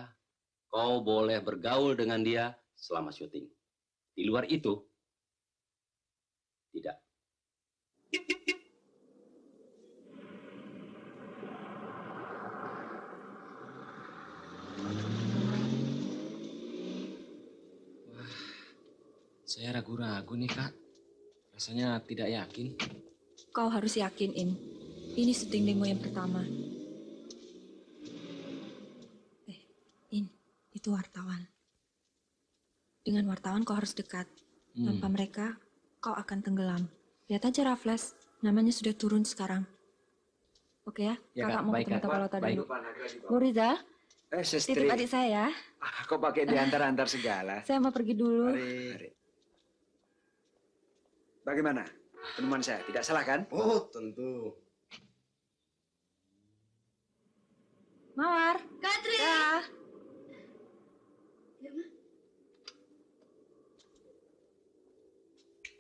[SPEAKER 10] kau boleh bergaul dengan dia selama syuting. Di luar itu, tidak.
[SPEAKER 13] Saya ragu-ragu nih, Kak. Rasanya tidak yakin.
[SPEAKER 2] Kau harus yakin, In. Ini syuting demo yang pertama. In, itu wartawan. Dengan wartawan kau harus dekat. Tanpa mereka, kau akan tenggelam. Lihat aja Raffles, namanya sudah turun sekarang. Oke ya,
[SPEAKER 13] Ya,
[SPEAKER 2] kakak
[SPEAKER 13] Kak.
[SPEAKER 2] mau
[SPEAKER 13] Baik,
[SPEAKER 2] ketemu
[SPEAKER 13] Kak.
[SPEAKER 2] Tapalota
[SPEAKER 13] Baik.
[SPEAKER 2] dulu. Bu Riza,
[SPEAKER 1] Sestri.
[SPEAKER 2] titip adik saya.
[SPEAKER 1] Kau pakai diantar-antar segala.
[SPEAKER 2] Saya mau pergi dulu.
[SPEAKER 1] Mari. Bagaimana? Penemuan saya tidak salah kan?
[SPEAKER 15] Oh, tentu.
[SPEAKER 2] Mawar.
[SPEAKER 4] Katri.
[SPEAKER 2] Ya.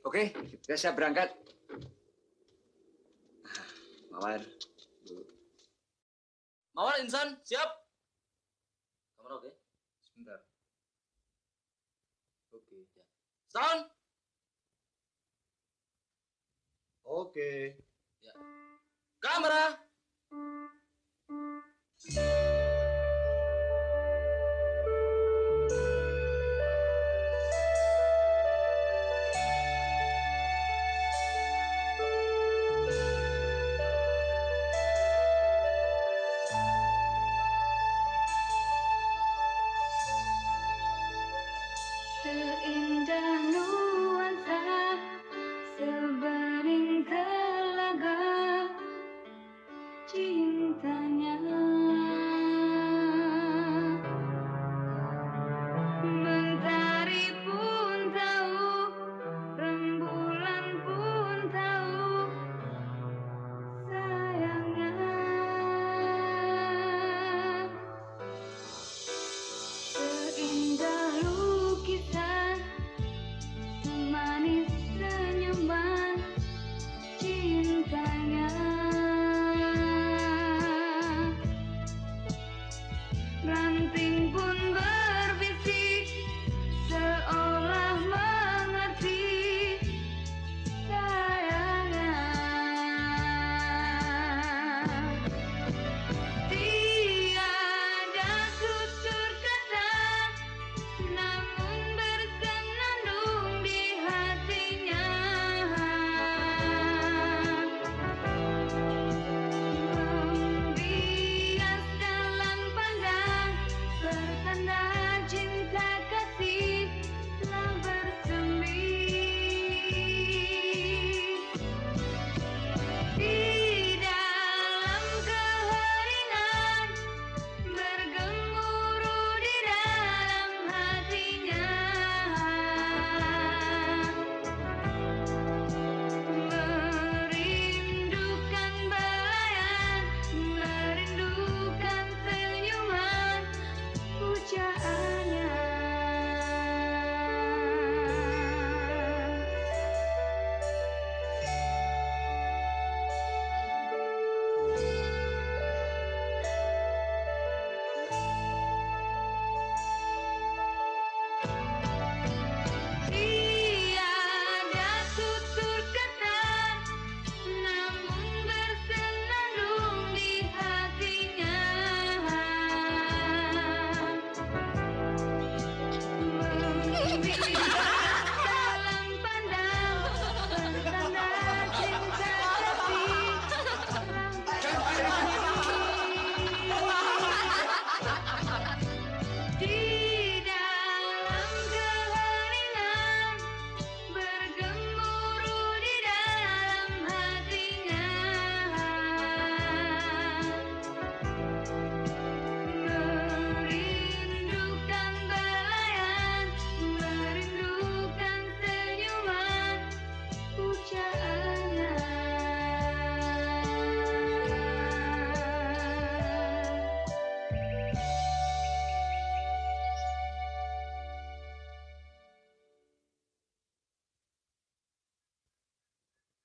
[SPEAKER 1] Oke, sudah siap berangkat. Mawar.
[SPEAKER 5] Mawar, Insan, siap?
[SPEAKER 10] Kamera oke?
[SPEAKER 5] Sebentar. Oke, ya. Sound.
[SPEAKER 15] Oke.
[SPEAKER 5] Ya. Kamera.
[SPEAKER 16] Seindah nuansa sebaring telaga cintanya.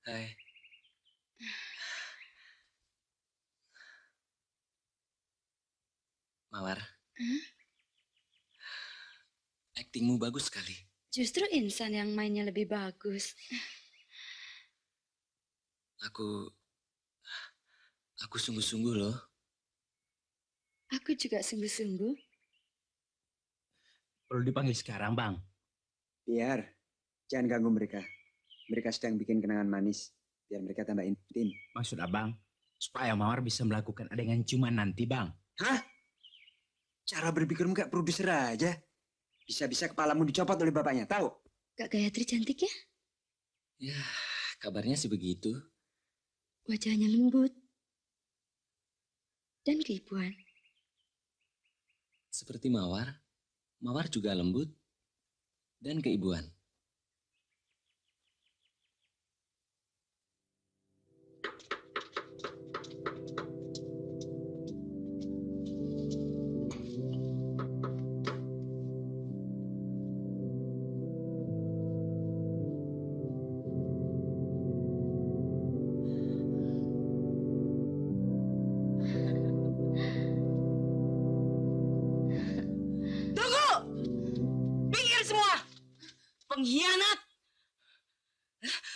[SPEAKER 7] Hai. Mawar. Aktingmu bagus sekali.
[SPEAKER 11] Justru Insan yang mainnya lebih bagus.
[SPEAKER 7] Aku sungguh-sungguh loh.
[SPEAKER 11] Aku juga sungguh-sungguh.
[SPEAKER 12] Perlu dipanggil sekarang, Bang.
[SPEAKER 1] Biar, jangan ganggu mereka. Mereka sedang bikin kenangan manis. Biar mereka tambah intim.
[SPEAKER 12] Maksud Abang, supaya Mawar bisa melakukan adegan ciuman nanti, Bang.
[SPEAKER 1] Hah? Cara berpikirmu kayak produser aja. Bisa-bisa kepalamu dicopot oleh bapaknya, tahu?
[SPEAKER 11] Kak Gayatri cantik ya?
[SPEAKER 7] Ya, kabarnya sih begitu.
[SPEAKER 11] Wajahnya lembut. Dan keibuan.
[SPEAKER 7] Seperti Mawar. Mawar juga lembut dan keibuan.
[SPEAKER 17] Tunggu! Pinggir semua! Pengkhianat!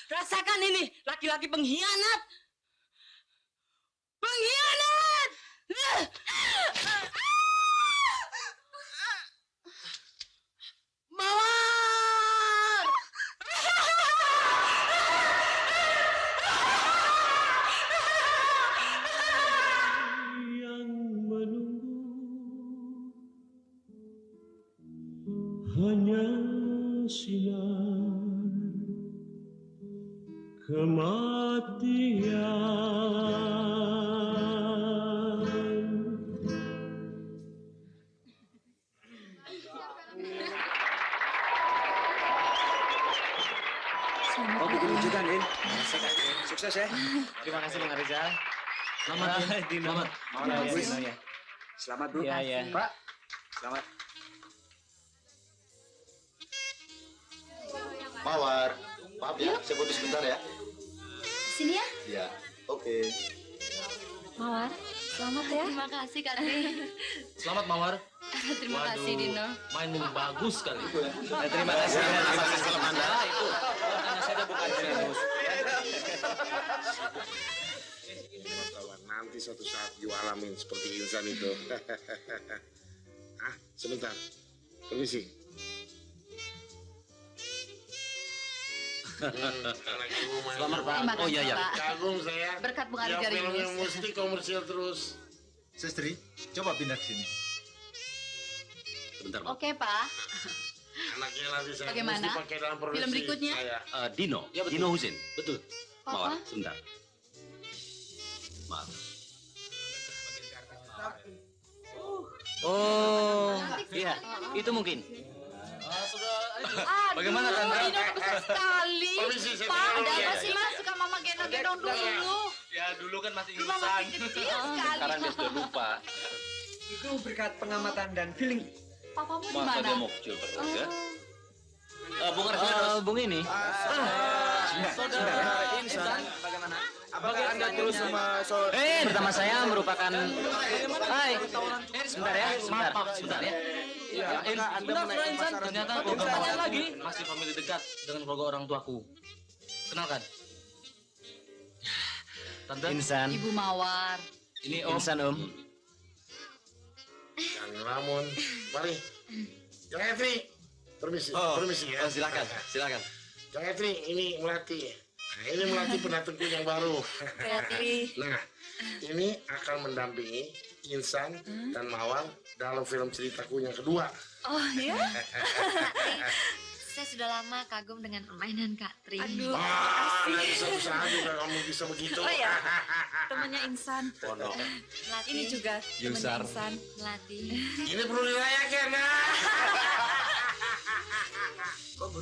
[SPEAKER 17] Rasakan ini, laki-laki pengkhianat! Pengkhianat! Mawar!
[SPEAKER 18] Hanya sinar kematian.
[SPEAKER 1] Kau bikin wujudan, In. Sukses ya.
[SPEAKER 13] Terima kasih Bang Rizal.
[SPEAKER 5] Selamat, Din. Selamat.
[SPEAKER 1] Bagus. Selamat, Bro.
[SPEAKER 13] Iya, iya.
[SPEAKER 1] Pak, selamat.
[SPEAKER 9] Mawar, maaf ya, saya foto sebentar ya.
[SPEAKER 11] Sini ya.
[SPEAKER 9] Iya, oke.
[SPEAKER 11] Mawar, selamat ya. Terima kasih Kak Tri.
[SPEAKER 5] Selamat Mawar.
[SPEAKER 11] Terima kasih Dino.
[SPEAKER 5] Mainmu bagus sekali.
[SPEAKER 13] Terima kasih atas film Anda.
[SPEAKER 5] Itu. Hanya saja bukan serius.
[SPEAKER 6] Nanti suatu saat you alamin seperti Insan itu. Sebentar. Permisi.
[SPEAKER 13] Selamat Pak.
[SPEAKER 6] Terima
[SPEAKER 13] Oh iya ya.
[SPEAKER 6] Kagum saya.
[SPEAKER 17] Berkat Bung
[SPEAKER 6] Ya,
[SPEAKER 17] Ari
[SPEAKER 6] film
[SPEAKER 17] Jarius.
[SPEAKER 6] yang mesti komersial terus.
[SPEAKER 14] Sestri, coba pindah ke sini.
[SPEAKER 13] Sebentar Pak.
[SPEAKER 17] Oke Pak.
[SPEAKER 6] Anaknya nanti saya
[SPEAKER 17] Bagaimana?
[SPEAKER 6] mesti pakai dalam produksi
[SPEAKER 17] Film berikutnya?
[SPEAKER 6] saya.
[SPEAKER 13] Dino.
[SPEAKER 5] Ya, betul.
[SPEAKER 13] Dino Husin. Betul.
[SPEAKER 17] Papa?
[SPEAKER 13] Mawar, sebentar. Maaf.
[SPEAKER 7] Oh, iya. Itu mungkin.
[SPEAKER 5] Bagaimana, Tante?
[SPEAKER 17] Dino bagus sekali.
[SPEAKER 6] Permisi, saya
[SPEAKER 17] Pak,
[SPEAKER 6] tinggal
[SPEAKER 17] ada
[SPEAKER 6] dulu
[SPEAKER 17] apa
[SPEAKER 6] ya.
[SPEAKER 17] sih Mas? Suka Mama gendong-gendong dulu.
[SPEAKER 5] Ya dulu kan masih
[SPEAKER 17] Dulu Mama
[SPEAKER 5] insan.
[SPEAKER 17] masih kecil sekali.
[SPEAKER 13] Sekarang dia sudah lupa.
[SPEAKER 1] Itu berkat pengamatan dan feeling.
[SPEAKER 17] Papamu di
[SPEAKER 13] Masa
[SPEAKER 17] mana?
[SPEAKER 13] dia mau kecil terus ya?
[SPEAKER 5] Bung Arsius.
[SPEAKER 7] Bung ini.
[SPEAKER 5] Saudara Insan.
[SPEAKER 13] Bagaimana?
[SPEAKER 5] Apakah Anda terus sama
[SPEAKER 7] Pertama saya merupakan. Hai. Sebentar ya. Sebentar ya.
[SPEAKER 5] Ya, Anda menaikkan Insan. Ternyata keluarga Mawar lagi masih famili dekat dengan keluarga orang tuaku. Kenalkan. Tante.
[SPEAKER 7] Insan.
[SPEAKER 17] Ibu Mawar.
[SPEAKER 5] Ini Om.
[SPEAKER 7] Insan Om.
[SPEAKER 6] Kang Ramon, mari. Kang Etri, permisi, permisi ya.
[SPEAKER 13] Silakan.
[SPEAKER 6] Kang Etri, ini Melati. Nah, ini Melati pendatangku yang baru. Nah, ini akan mendampingi Insan dan Mawar dalam film ceritaku yang kedua.
[SPEAKER 11] Oh ya? Saya sudah lama kagum dengan permainan Kak Tri.
[SPEAKER 2] Aduh,
[SPEAKER 6] Dari satu saat juga kamu bisa begitu.
[SPEAKER 2] Oh ya, temannya Insan.
[SPEAKER 6] Pondok.
[SPEAKER 11] Melati.
[SPEAKER 2] Ini juga
[SPEAKER 13] Yusar.
[SPEAKER 2] temannya Insan.
[SPEAKER 11] Melati.
[SPEAKER 6] Ini perlu dirayakan,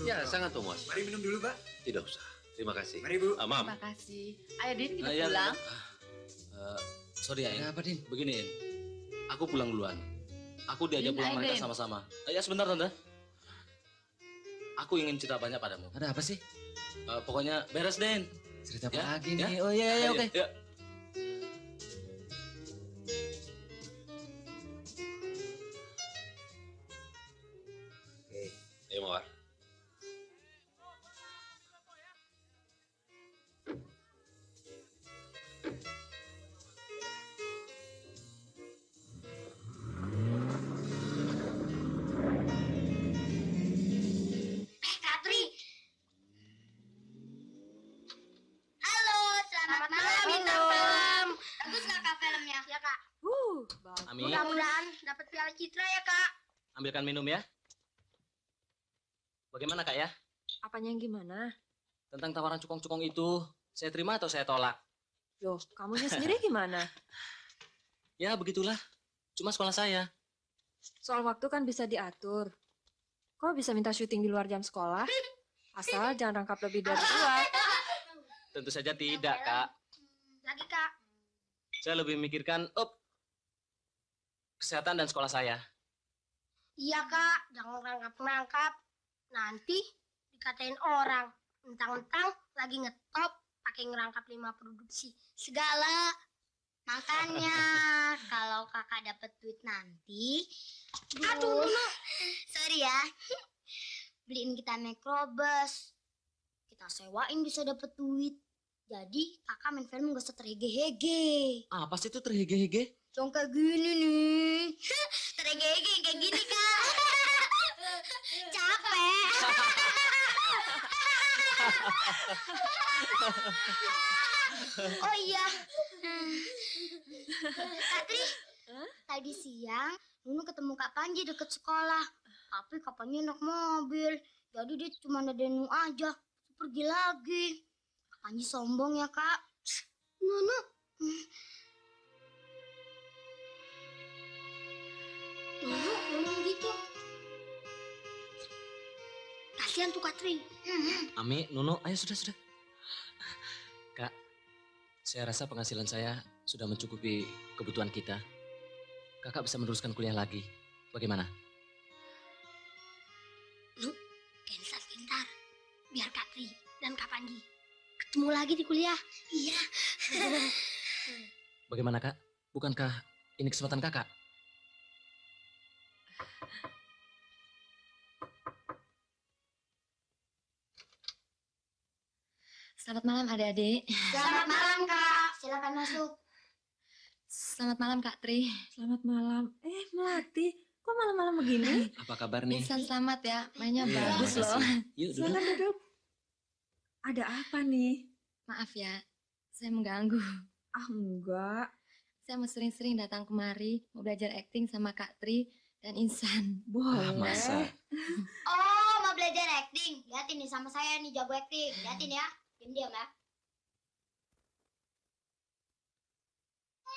[SPEAKER 13] Ya, sangat puas.
[SPEAKER 1] Mari minum dulu, Pak.
[SPEAKER 13] Tidak usah. Terima kasih.
[SPEAKER 1] Mari, Bu.
[SPEAKER 13] Maaf.
[SPEAKER 17] Terima kasih. Ayo Din, kita
[SPEAKER 5] Ya,
[SPEAKER 17] pulang.
[SPEAKER 5] Sorry ya, In.
[SPEAKER 13] Apa, Din?
[SPEAKER 5] Begini, In. Aku pulang duluan. Aku diajak
[SPEAKER 17] Din,
[SPEAKER 5] pulang
[SPEAKER 17] ayo,
[SPEAKER 5] mereka
[SPEAKER 17] Din.
[SPEAKER 5] sama-sama. Ya, sebentar, Tante. Aku ingin cerita banyak padamu.
[SPEAKER 13] Ada apa sih?
[SPEAKER 5] Pokoknya beres, Den.
[SPEAKER 13] Cerita apa
[SPEAKER 5] Ya,
[SPEAKER 13] lagi
[SPEAKER 5] ya.
[SPEAKER 13] nih? Oh iya, iya, oke.
[SPEAKER 5] Ya. Ayo Mawar.
[SPEAKER 4] Katri. Halo, selamat malam bintang film. Bagus nggak kak filmnya? Ya kak.
[SPEAKER 13] Ami,
[SPEAKER 4] Mudah-mudahan dapat piala citra ya kak.
[SPEAKER 13] ambilkan minum ya. Bagaimana kak ya?
[SPEAKER 2] Apanya yang gimana?
[SPEAKER 13] Tentang tawaran cukong-cukong itu, saya terima atau saya tolak?
[SPEAKER 2] Loh, kamunya sendiri gimana?
[SPEAKER 13] Ya begitulah, cuma sekolah saya.
[SPEAKER 2] Soal waktu kan bisa diatur. Kok bisa minta syuting di luar jam sekolah? Asal jangan rangkap lebih dari 2.
[SPEAKER 13] Tentu saja tidak kak.
[SPEAKER 4] Lagi kak.
[SPEAKER 13] Saya lebih memikirkan, kesehatan dan sekolah saya.
[SPEAKER 4] Iya kak, jangan ngerangkap-ngerangkap. Nanti dikatain orang. Mentang-mentang lagi ngetop pakai ngerangkap 5 produksi segala. Makanya kalau kakak dapet duit nanti, aduh, sorry ya, beliin kita mikrobus, kita sewain bisa dapet duit. Jadi kakak main film gak usah terhege-hege.
[SPEAKER 13] Apa sih itu terhege-hege?
[SPEAKER 4] Yang kayak gini nih, terhege-hege yang kayak gini kak. Capek. Oh iya, Katri, tadi siang Nunu ketemu Kak Panji deket sekolah. Tapi Kak Panji naik mobil, jadi dia cuma nedenin aja, pergi lagi. Kak Panji sombong ya kak. Nunu, Nunu gitu. Kasihan tuh Katri.
[SPEAKER 13] Ami, Nuno, ayo sudah. Kak, saya rasa penghasilan saya sudah mencukupi kebutuhan kita. Kakak bisa meneruskan kuliah lagi. Bagaimana?
[SPEAKER 4] Lu, cancel pintar. Biar Katri dan Kak Panji ketemu lagi di kuliah. Iya.
[SPEAKER 13] Bagaimana kak? Bukankah ini kesempatan kakak?
[SPEAKER 11] Selamat malam adik-adik.
[SPEAKER 4] Selamat malam kak. Silakan masuk.
[SPEAKER 11] Selamat malam Kak Tri.
[SPEAKER 2] Selamat malam. Melati, kok malam-malam begini?
[SPEAKER 13] Apa kabar nih?
[SPEAKER 11] Insan selamat ya, mainnya
[SPEAKER 13] Iya,
[SPEAKER 11] bagus loh.
[SPEAKER 13] makasih. Yuk duduk.
[SPEAKER 2] Silakan duduk. Ada apa nih?
[SPEAKER 11] Maaf ya, saya mengganggu.
[SPEAKER 2] Enggak.
[SPEAKER 11] Saya mau sering-sering datang kemari, mau belajar acting sama Kak Tri dan Insan.
[SPEAKER 2] Boleh.
[SPEAKER 13] Masa?
[SPEAKER 4] Oh, mau belajar acting? Liatin nih sama saya nih jago acting. Liatin ya. Diam-diam ya.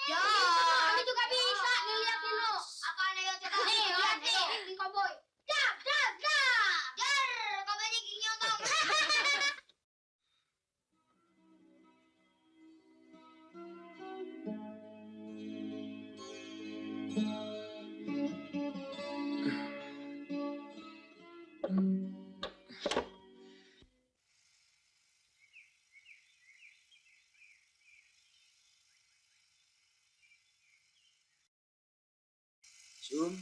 [SPEAKER 4] Ya, kami juga bisa. Nih liatin lo. Apa nih ya coba? Nih, liatin. Acting cowboy. Jar. Jar, cowboynya gigi nyotong.
[SPEAKER 1] Zoom.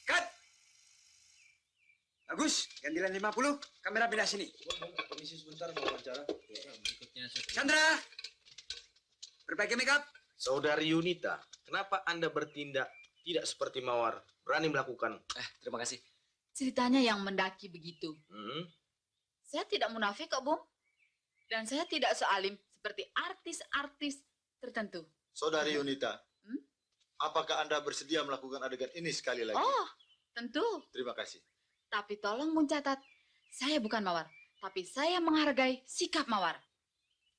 [SPEAKER 1] Cut. Bagus, gantilan 50. Kamera pindah sini.
[SPEAKER 10] Permisi sebentar mau wawancara.
[SPEAKER 1] Chandra. Perbaiki makeup.
[SPEAKER 10] Saudari Yunita, kenapa Anda bertindak tidak seperti Mawar? Berani melakukan.
[SPEAKER 13] Terima kasih.
[SPEAKER 8] Ceritanya yang mendaki begitu.
[SPEAKER 10] Hmm?
[SPEAKER 8] Saya tidak munafik kok, Bung. Dan saya tidak sealim seperti artis-artis tertentu.
[SPEAKER 14] Saudari Yunita, apakah Anda bersedia melakukan adegan ini sekali lagi?
[SPEAKER 8] Oh, tentu.
[SPEAKER 14] Terima kasih.
[SPEAKER 8] Tapi tolong Bung catat, saya bukan Mawar. Tapi saya menghargai sikap Mawar.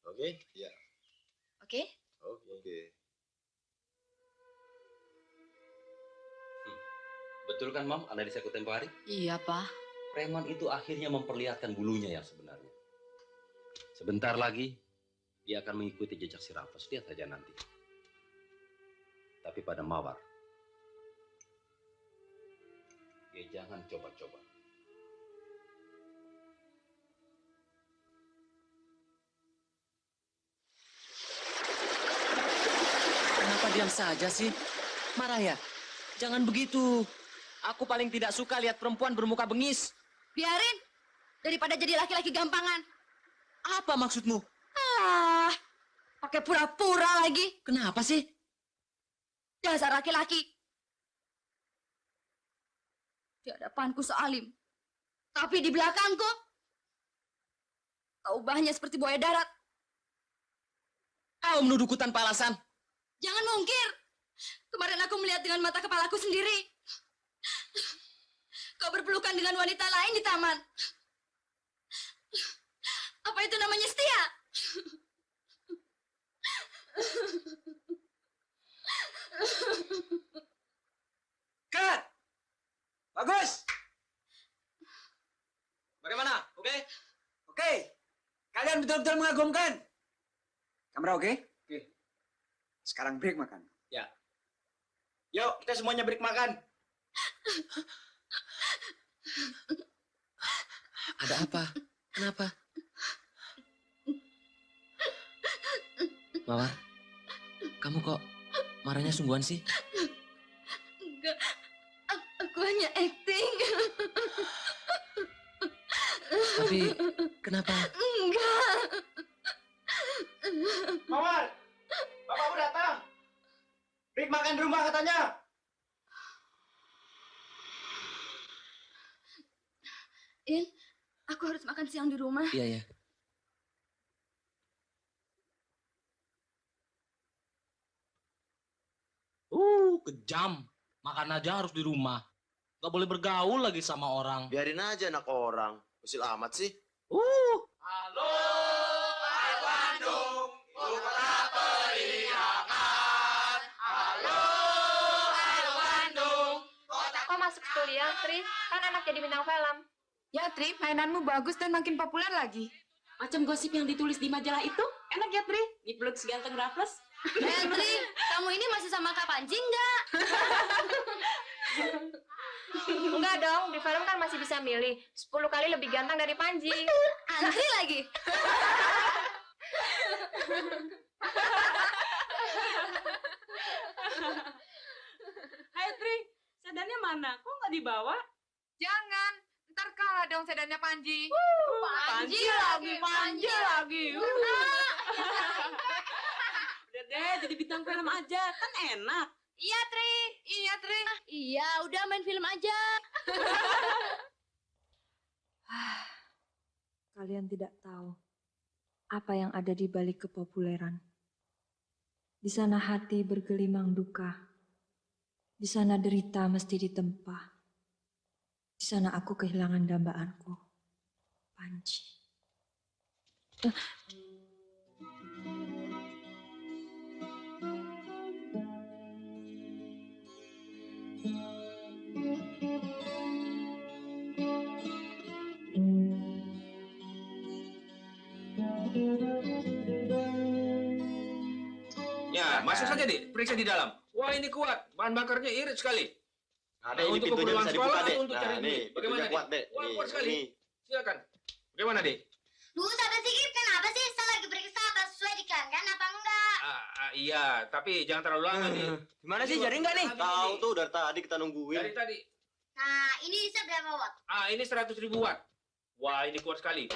[SPEAKER 14] Oke? Ya.
[SPEAKER 8] Oke?
[SPEAKER 14] Oke.
[SPEAKER 19] Betul kan, Mam, analisa ku tempo hari?
[SPEAKER 8] Iya, Pak.
[SPEAKER 19] Preman itu akhirnya memperlihatkan bulunya yang sebenarnya. Sebentar lagi, dia akan mengikuti jejak si Rafas. Lihat saja nanti. Tapi pada Mawar, dia jangan coba-coba.
[SPEAKER 13] saja sih? Marah ya? Jangan begitu. Aku paling tidak suka lihat perempuan bermuka bengis.
[SPEAKER 11] Biarin. Daripada jadi laki-laki gampangan.
[SPEAKER 13] Apa maksudmu?
[SPEAKER 11] Ah, pakai pura-pura lagi.
[SPEAKER 13] Kenapa sih?
[SPEAKER 11] Dasar laki-laki. Di hadapanku sealim. Tapi di belakangku, kau ubahnya seperti buaya darat.
[SPEAKER 13] Kau menuduhku tanpa alasan.
[SPEAKER 11] Jangan mungkir. Kemarin aku melihat dengan mata kepalaku sendiri. Kau berpelukan dengan wanita lain di taman. Apa itu namanya setia?
[SPEAKER 1] Cut! Bagus!
[SPEAKER 13] Bagaimana? Oke?
[SPEAKER 1] Oke. Kalian betul-betul mengagumkan. Kamera oke? Oke. Sekarang break makan.
[SPEAKER 13] Ya.
[SPEAKER 1] Yuk, kita semuanya break makan.
[SPEAKER 13] Ada apa? Kenapa? Mawar, kamu kok marahnya sungguhan sih?
[SPEAKER 11] Enggak, aku hanya acting.
[SPEAKER 13] Tapi kenapa?
[SPEAKER 11] Enggak.
[SPEAKER 1] Mawar! Bapakmu datang! Break makan di rumah katanya.
[SPEAKER 11] In, aku harus makan siang di rumah.
[SPEAKER 13] Iya, ya.
[SPEAKER 5] Kejam. Makan aja harus di rumah. Gak boleh bergaul lagi sama orang.
[SPEAKER 15] Biarin aja anak orang. Usil amat sih.
[SPEAKER 5] Halo,
[SPEAKER 18] Air Bandung, kota periangan. Halo, Air Bandung, kota...
[SPEAKER 2] Kok masuk kuliah, Tri? Kan anak jadi bintang film.
[SPEAKER 20] Ya, Tri, mainanmu bagus dan makin populer lagi. Macam gosip yang ditulis di majalah itu, enak ya, Tri? Dipeluk seganteng Raffles.
[SPEAKER 11] Tri, kamu ini masih sama Kak Panji enggak?
[SPEAKER 2] Enggak dong, di film kan masih bisa milih. 10 kali lebih ganteng dari Panji.
[SPEAKER 11] Antri lagi.
[SPEAKER 20] Hai, Tri, sedannya mana? Kok nggak dibawa?
[SPEAKER 16] Jangan, ntar kalah dong sedannya Panji.
[SPEAKER 20] Panji lagi. Udah deh, jadi bintang film aja, kan enak.
[SPEAKER 11] Iya, Tri. Iya, udah main film aja.
[SPEAKER 2] Kalian tidak tahu apa yang ada di balik kepopuleran. Di sana hati bergelimang duka. Di sana derita mesti ditempa. Di sana aku kehilangan dambaanku. Panji.
[SPEAKER 12] Ya, masuk saja, Dik. Periksa di dalam. Wah, ini kuat. Bahan bakarnya irit sekali.
[SPEAKER 15] Ada ini
[SPEAKER 12] untuk
[SPEAKER 15] pintunya
[SPEAKER 12] keperluan
[SPEAKER 15] bisa dibuka,
[SPEAKER 12] sekolah
[SPEAKER 15] Dek.
[SPEAKER 12] atau untuk cari
[SPEAKER 15] Nah,
[SPEAKER 12] duit?
[SPEAKER 15] ini
[SPEAKER 12] Bagaimana,
[SPEAKER 15] pintunya kuat, Dek.
[SPEAKER 12] Wah,
[SPEAKER 15] Nih,
[SPEAKER 12] kuat sekali.
[SPEAKER 15] ini.
[SPEAKER 12] Silakan. Bagaimana, Dik?
[SPEAKER 4] Duh, sahabat Sigit, kenapa sih? Saya lagi periksa apa sesuai dikelangkan apa enggak?
[SPEAKER 12] Iya, tapi jangan terlalu lama, Dik.
[SPEAKER 15] Gimana sih, jadi nggak nih? Tahu tuh, dari tadi kita nungguin.
[SPEAKER 12] Dari tadi.
[SPEAKER 4] Nah, ini bisa berapa watt?
[SPEAKER 12] Ini 100.000 watt. Wah, ini kuat sekali.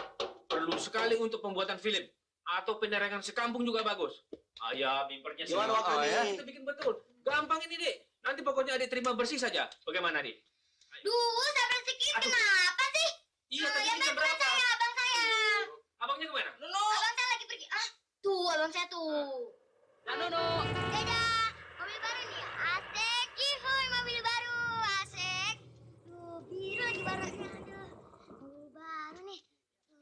[SPEAKER 12] Perlu sekali untuk pembuatan film. Atau penerangan sekampung juga bagus. Ya, bimpernya
[SPEAKER 15] Gimana
[SPEAKER 12] semua.
[SPEAKER 15] waktunya?
[SPEAKER 12] Kita bikin betul. Gampang ini, Dik. Nanti pokoknya Adik terima bersih saja. Bagaimana, Dik?
[SPEAKER 4] Duh, sahabat Sigit, kenapa sih?
[SPEAKER 12] Iya, tadi
[SPEAKER 4] yang
[SPEAKER 12] kita
[SPEAKER 4] bukan
[SPEAKER 12] berapa?
[SPEAKER 4] saya, abang saya.
[SPEAKER 12] Abangnya kemana?
[SPEAKER 4] Abang saya lagi pergi. Tuh, abang saya tuh. Dadah. Mobil baru nih. Asik. Yuhuy, mobil baru. Asik. Tuh, biru lagi warnanya. Aduh. Mobil baru nih.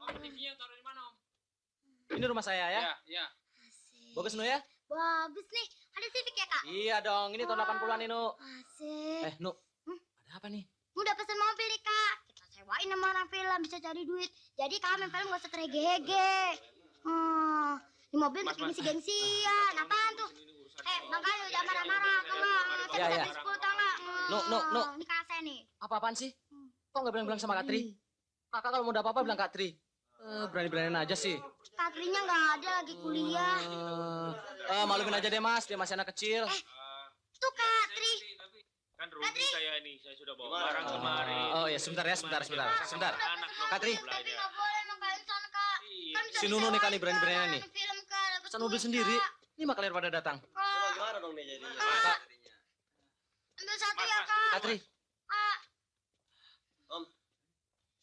[SPEAKER 12] TV-nya taruh di mana, Om?
[SPEAKER 13] Ini rumah saya ya?
[SPEAKER 12] Iya.
[SPEAKER 13] Bagus, Nu ya?
[SPEAKER 4] Bagus nih. Ada Civic ya, Kak?
[SPEAKER 13] Iya dong, ini tahun 80-an nih, Nu.
[SPEAKER 4] Asik.
[SPEAKER 13] Nu, ada apa nih?
[SPEAKER 4] Udah pesen mobil nih, Kak. Kita sewain sama orang film, bisa cari duit. Jadi kalau main film gak usah terege-hege. Ini mobil untuk gengsi-gengsian. Apaan tuh? Makanya jangan marah-marah. Kalau
[SPEAKER 13] Iya, iya.
[SPEAKER 4] 10 tau gak?
[SPEAKER 13] Nu.
[SPEAKER 4] Ini kakak saya nih.
[SPEAKER 13] Apa-apaan sih? Kok nggak bilang-bilang sama Kak Tri? Kakak kalau mau ada apa-apa bilang Kak Tri. Berani-beraniin aja sih.
[SPEAKER 4] Katrinya nggak ada lagi kuliah.
[SPEAKER 13] Malumin aja deh, Mas. Dia masih anak kecil.
[SPEAKER 4] Tuh Kak Tri.
[SPEAKER 12] Kan rugi saya ini, saya sudah bawa
[SPEAKER 15] Gimana?
[SPEAKER 12] barang kemari.
[SPEAKER 13] Oh ya, sebentar ya, sebentar.
[SPEAKER 12] Anak dong
[SPEAKER 13] Katri.
[SPEAKER 4] Tapi nggak boleh nongkrong di sana Kak. Kan bisa
[SPEAKER 13] Si Nunu nih kan nih
[SPEAKER 4] disewain
[SPEAKER 13] berani-beraninya nih.
[SPEAKER 4] nonton film Kak. Dapat
[SPEAKER 13] Pesan mobil
[SPEAKER 4] duit,
[SPEAKER 13] sendiri.
[SPEAKER 4] Kak.
[SPEAKER 13] 5 kali pada datang.
[SPEAKER 15] Coba gimana dong nih jadinya?
[SPEAKER 4] Kak. Ambil satu ya Kak.
[SPEAKER 13] Katri.
[SPEAKER 4] Kak.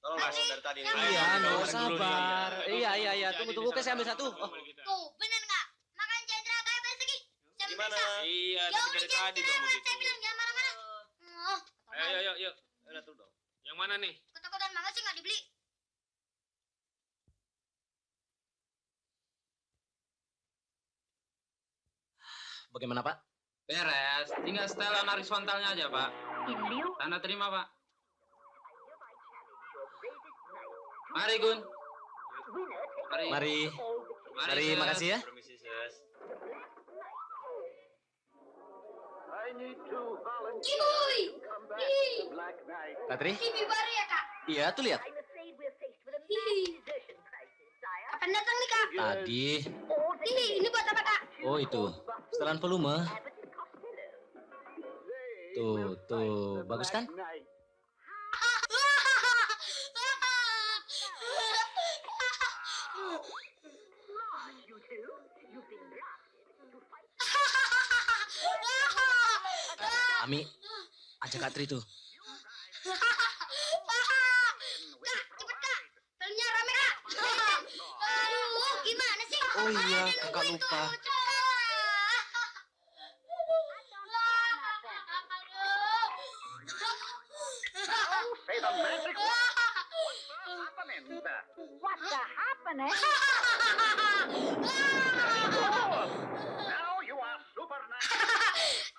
[SPEAKER 15] Tolong Mas, dari tadi nih.
[SPEAKER 13] Iya,
[SPEAKER 12] Ayo,
[SPEAKER 13] no,
[SPEAKER 12] makan dulu nih.
[SPEAKER 13] sabar. Iya. Tunggu. Oke, saya ambil satu. Oh.
[SPEAKER 4] Tuh, bener nggak? Makan Chandra kayak persegi.
[SPEAKER 15] Gimana?
[SPEAKER 12] Iya,
[SPEAKER 4] Ya
[SPEAKER 12] tapi
[SPEAKER 4] udah
[SPEAKER 12] dari tadi dong
[SPEAKER 4] Chandra,
[SPEAKER 12] begitu.
[SPEAKER 4] saya bilang jangan marah-marah. Oh,
[SPEAKER 12] Ayo. Lihat dulu dong. Yang mana nih?
[SPEAKER 4] ketakutan banget sih nggak dibeli.
[SPEAKER 13] Bagaimana, Pak?
[SPEAKER 12] Beres, tinggal setelan horizontalnya aja, Pak. Tanda terima, Pak. Mari, Gun.
[SPEAKER 13] Mari. Mari,
[SPEAKER 12] Sus.
[SPEAKER 13] makasih ya.
[SPEAKER 15] Permisi, Sus.
[SPEAKER 4] Cihuy. Ih,
[SPEAKER 13] Katri?
[SPEAKER 4] TV baru ya Kak?
[SPEAKER 13] Iya, tuh lihat.
[SPEAKER 4] Ih. Kapan datang nih Kak?
[SPEAKER 13] Tadi.
[SPEAKER 4] Ih, ini buat apa Kak?
[SPEAKER 13] Oh, itu. Setelan volume. Tuh. Bagus kan? Ami, ajak Katri tuh.
[SPEAKER 4] Kak, cepet Kak. Filmnya rame Kak. Aduh, gimana sih?
[SPEAKER 13] Oh iya,
[SPEAKER 4] Ada
[SPEAKER 13] kakak
[SPEAKER 4] nungguin
[SPEAKER 13] lupa.
[SPEAKER 4] tuh.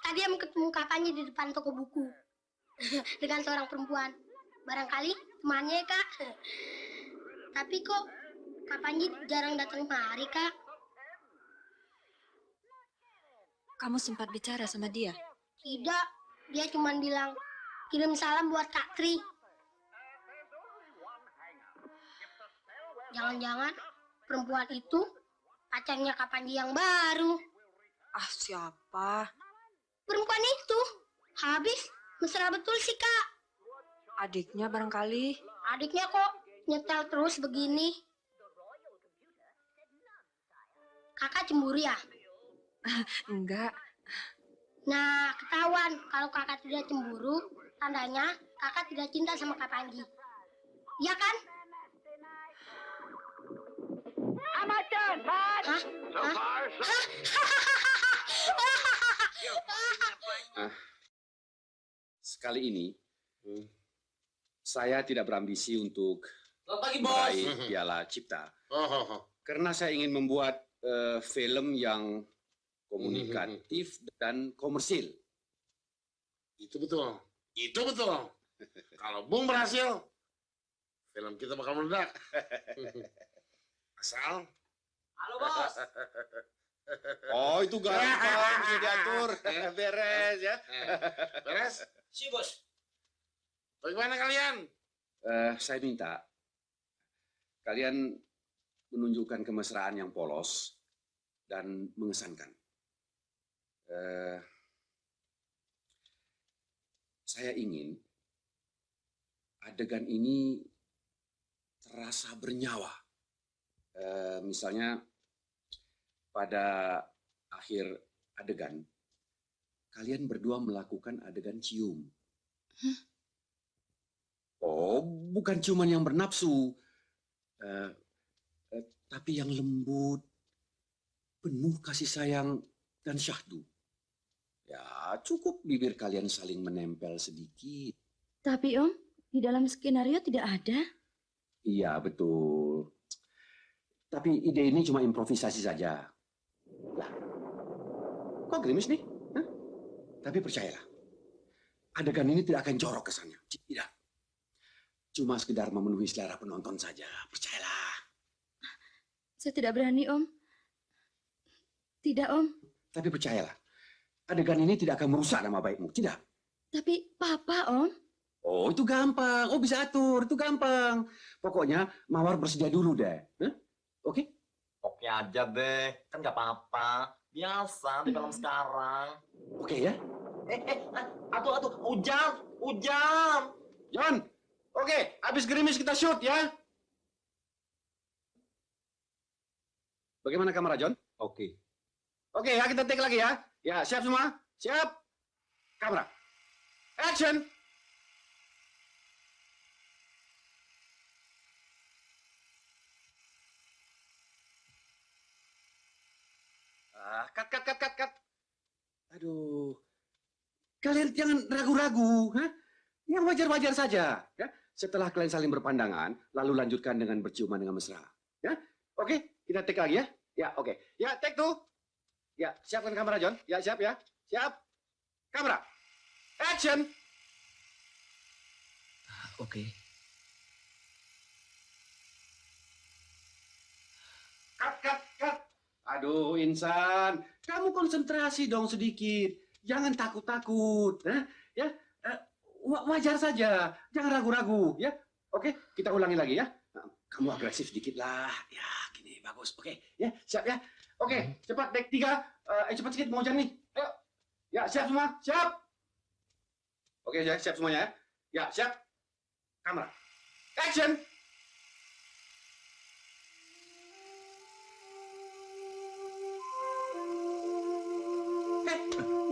[SPEAKER 4] Tadi em ketemu kakaknya di depan toko buku dengan seorang perempuan. Barangkali temannya Kak. Tapi kok Kak Panji jarang datang kemari Kak?
[SPEAKER 2] Kamu sempat bicara sama dia?
[SPEAKER 4] Tidak, dia cuma bilang kirim salam buat Kak Tri. Jangan-jangan perempuan itu pacarnya Kak Panji yang baru.
[SPEAKER 2] Ah, siapa?
[SPEAKER 4] Perempuan itu habis mesra betul sih Kak.
[SPEAKER 2] Adiknya barangkali.
[SPEAKER 4] Adiknya kok nyetel terus begini. Kakak cemburu ya?
[SPEAKER 2] Enggak.
[SPEAKER 4] Nah, ketahuan kalau kakak tidak cemburu, tandanya kakak tidak cinta sama Kak Panji. Iya kan?
[SPEAKER 9] Sekali ini, saya tidak berambisi untuk
[SPEAKER 6] Selamat pagi, Bos.
[SPEAKER 9] meraih piala cipta. Karena saya ingin membuat film yang komunikatif dan komersil.
[SPEAKER 6] Itu betul. Kalau Bung berhasil, film kita bakal meledak. Asal.
[SPEAKER 15] Halo, Bos.
[SPEAKER 9] Oh, itu gampang, bisa diatur. Beres ya.
[SPEAKER 6] Beres?
[SPEAKER 15] Si, Bos.
[SPEAKER 6] Bagaimana kalian?
[SPEAKER 9] Saya minta kalian menunjukkan kemesraan yang polos dan mengesankan. Saya ingin adegan ini terasa bernyawa. Misalnya pada akhir adegan, kalian berdua melakukan adegan cium. Oh, bukan ciuman yang bernafsu, tapi yang lembut, penuh kasih sayang dan syahdu. Ya, cukup bibir kalian saling menempel sedikit.
[SPEAKER 11] Tapi Om, di dalam skenario tidak ada.
[SPEAKER 9] Iya, betul. Tapi ide ini cuma improvisasi saja. Lah, kok gerimis nih? Hah? Tapi percayalah, adegan ini tidak akan jorok kesannya. Tidak. Cuma sekedar memenuhi selera penonton saja. Percayalah.
[SPEAKER 11] Saya tidak berani Om. Tidak Om.
[SPEAKER 9] Tapi percayalah, adegan ini tidak akan merusak nama baikmu. Tidak.
[SPEAKER 11] Tapi Papa Om.
[SPEAKER 9] Oh, itu gampang. Oh, bisa atur. Itu gampang. Pokoknya Mawar bersedia dulu deh. Hah? Oke?
[SPEAKER 15] Oke aja deh, kan nggak apa-apa. Biasa di film sekarang.
[SPEAKER 9] Oke ya?
[SPEAKER 10] Ujang. John, oke, habis gerimis kita shoot ya. Bagaimana kamera, John?
[SPEAKER 19] Oke.
[SPEAKER 10] Oke, ya kita take lagi ya. Ya, siap semua? Siap. Kamera. Action. Cut. Aduh. Kalian jangan ragu-ragu, ha? Yang wajar-wajar saja, ya. Setelah kalian saling berpandangan, lalu lanjutkan dengan berciuman dengan mesra. Ya? Oke, kita take lagi ya. Ya, oke. Ya, take two. Ya, siapkan kamera, John. Ya, siap ya. Siap. Kamera. Action.
[SPEAKER 13] Oke.
[SPEAKER 10] Cut. Aduh, Insan. Kamu konsentrasi dong sedikit. Jangan takut-takut. Ya, wajar saja. Jangan ragu-ragu. Ya, oke. Kita ulangi lagi ya. Kamu agresif sedikit lah. Ya, gini bagus. Oke, ya, siap ya. Oke, cepat take 3. Cepat sedikit mau hujan nih. Ayo. Ya, siap semua. Siap. Oke, ya, siap semuanya ya. Ya, siap. Kamera. Action.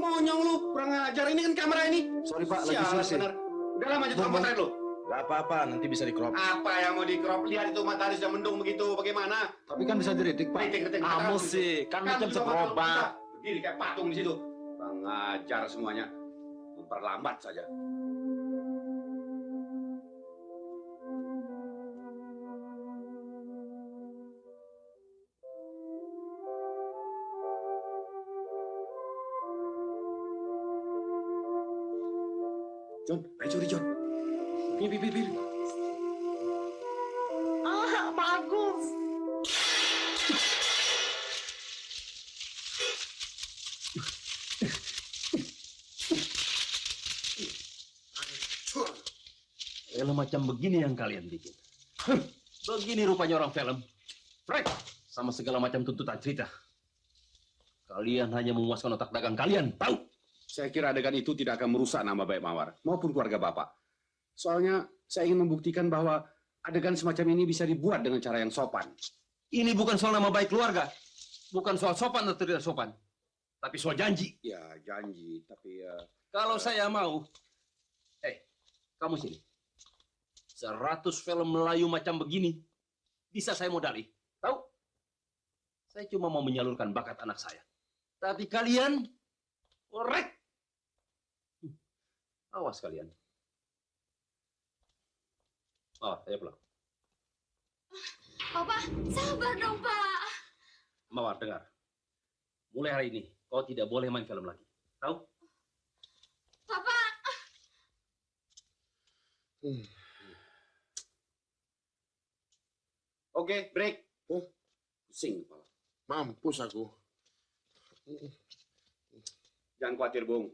[SPEAKER 10] Monyong lu, kurang ajar. Ini kan kamera ini.
[SPEAKER 14] Sorry Pak, lagi
[SPEAKER 10] Sialan
[SPEAKER 14] susah.
[SPEAKER 10] bener. Udah lama aja tukang potret lu.
[SPEAKER 14] Gak apa-apa, nanti bisa di-crop.
[SPEAKER 10] Apa yang mau di-crop? Lihat itu matahari sudah mendung begitu. Bagaimana?
[SPEAKER 14] Tapi kan bisa diritik, Pak.
[SPEAKER 10] Ritik.
[SPEAKER 14] Kamu sih, kan macam segerobak.
[SPEAKER 10] Berdiri kayak patung di situ. Kurang ajar semuanya. Memperlambat saja. John, ayo curi John. Pilih.
[SPEAKER 18] Bagus.
[SPEAKER 19] Film macam begini yang kalian bikin. Begini rupanya orang film. Frank, sama segala macam tuntutan cerita. Kalian hanya memuaskan otak dagang kalian, tahu?
[SPEAKER 10] Saya kira adegan itu tidak akan merusak nama baik Mawar maupun keluarga Bapak. Soalnya saya ingin membuktikan bahwa adegan semacam ini bisa dibuat dengan cara yang sopan.
[SPEAKER 19] Ini bukan soal nama baik keluarga. Bukan soal sopan atau tidak sopan. Tapi soal janji.
[SPEAKER 10] Ya, janji. Tapi
[SPEAKER 19] Kalau saya mau... kamu sini. 100 film Melayu macam begini bisa saya modali. Tahu? Saya cuma mau menyalurkan bakat anak saya. Tapi kalian korek. Awas kalian. Ayo pulang.
[SPEAKER 4] Papa, sabar dong, Pak.
[SPEAKER 19] Mawar, dengar. Mulai hari ini, kau tidak boleh main film lagi. Tahu?
[SPEAKER 4] Papa.
[SPEAKER 10] Oke, break. Pusing kepala.
[SPEAKER 6] Mampus aku.
[SPEAKER 10] Jangan khawatir, Bung.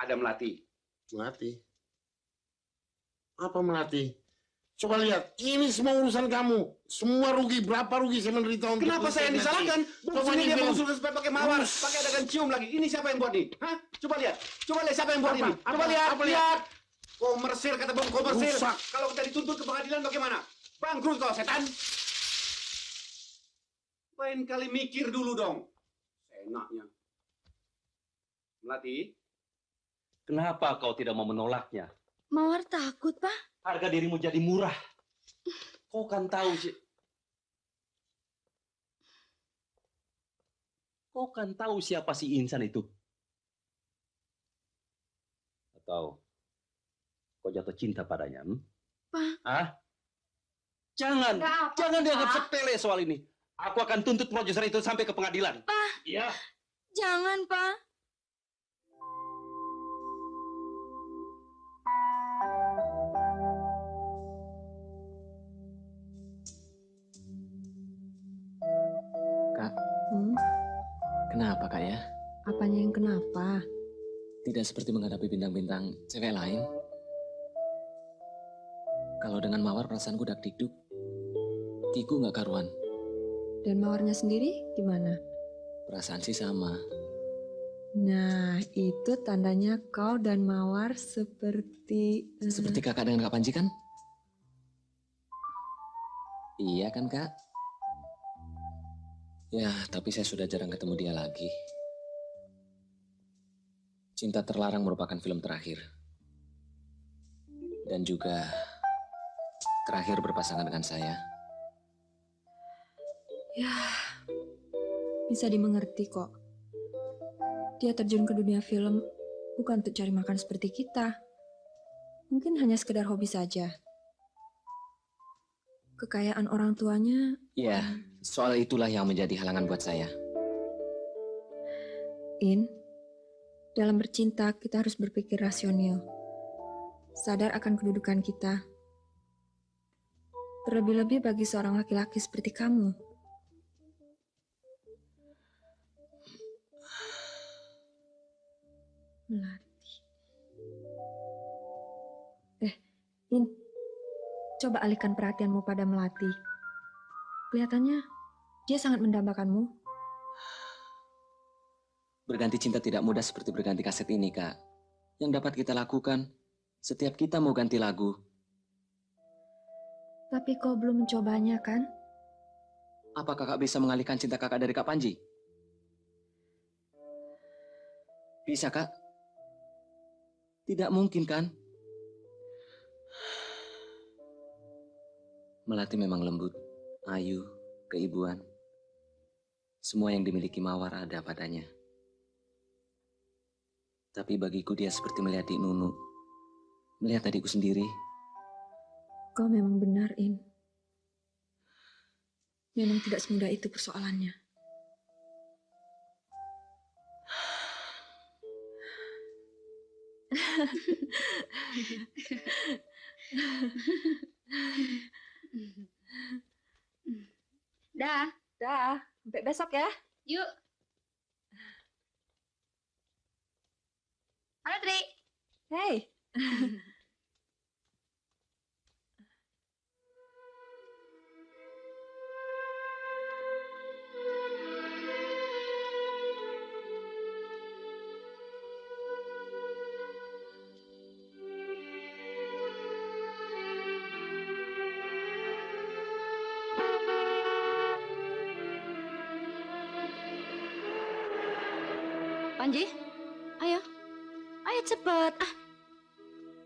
[SPEAKER 10] Ada Melati.
[SPEAKER 6] Melati? Apa Melati? Coba lihat, ini semua urusan kamu. Semua rugi, berapa rugi saya menderita untuk...
[SPEAKER 10] Kenapa saya yang disalahkan? Bung sini dia mengusulkan supaya pakai mawar, pakai adegan cium lagi. Ini siapa yang buat nih? Hah? Coba lihat siapa yang buat ini. Coba lihat. Komersil kata Bung, komersil.
[SPEAKER 6] Rusak.
[SPEAKER 10] Kalau kita dituntut ke pengadilan bagaimana? Bangkrut kau setan. Lain kali mikir dulu dong. Senaknya. Melati.
[SPEAKER 19] Kenapa kau tidak mau menolaknya?
[SPEAKER 2] Mawar takut, Pak.
[SPEAKER 19] Harga dirimu jadi murah. Kau kan tahu sih. Kau kan tahu siapa si Insan itu? Atau kau jatuh cinta padanya?
[SPEAKER 2] Pak.
[SPEAKER 19] Hah? Jangan dianggap sepele soal ini. Aku akan tuntut produser itu sampai ke pengadilan.
[SPEAKER 2] Pak.
[SPEAKER 19] Iya.
[SPEAKER 2] Jangan, Pak.
[SPEAKER 13] Kak, kenapa Kak ya?
[SPEAKER 2] Apanya yang kenapa?
[SPEAKER 13] Tidak seperti menghadapi bintang-bintang cewek lain. Kalau dengan Mawar perasaanku dak dikduk. Kiku nggak karuan.
[SPEAKER 2] Dan Mawarnya sendiri gimana?
[SPEAKER 13] Perasaan sih sama.
[SPEAKER 2] Nah, itu tandanya kau dan Mawar seperti...
[SPEAKER 13] Seperti kakak dengan Kak Panji kan? Iya kan kak? Ya, tapi saya sudah jarang ketemu dia lagi. Cinta Terlarang merupakan film terakhir. Dan juga terakhir berpasangan dengan saya.
[SPEAKER 2] Ya, bisa dimengerti kok. Dia terjun ke dunia film bukan untuk cari makan seperti kita. Mungkin hanya sekedar hobi saja. Kekayaan orang tuanya...
[SPEAKER 13] Ya, soal itulah yang menjadi halangan buat saya.
[SPEAKER 2] In, dalam bercinta kita harus berpikir rasional. Sadar akan kedudukan kita. Terlebih-lebih bagi seorang laki-laki seperti kamu. Melati. In, coba alihkan perhatianmu pada Melati. Kelihatannya dia sangat mendambakanmu.
[SPEAKER 13] Berganti cinta tidak mudah seperti berganti kaset ini, Kak. Yang dapat kita lakukan, setiap kita mau ganti lagu.
[SPEAKER 2] Tapi kau belum mencobanya, kan?
[SPEAKER 13] Apa kakak bisa mengalihkan cinta kakak dari Kak Panji? Bisa, Kak? Tidak mungkin, kan? Melati memang lembut, ayu, keibuan. Semua yang dimiliki Mawar ada padanya. Tapi bagiku dia seperti melihat Dik Nunu. Melihat adikku sendiri.
[SPEAKER 2] Kau memang benar, In. Memang tidak semudah itu persoalannya.
[SPEAKER 4] Dah.
[SPEAKER 2] Dah. Sampai besok ya.
[SPEAKER 4] Yuk. Halo, Tri.
[SPEAKER 2] Hey.
[SPEAKER 11] Panji, ayo. Ayo cepet.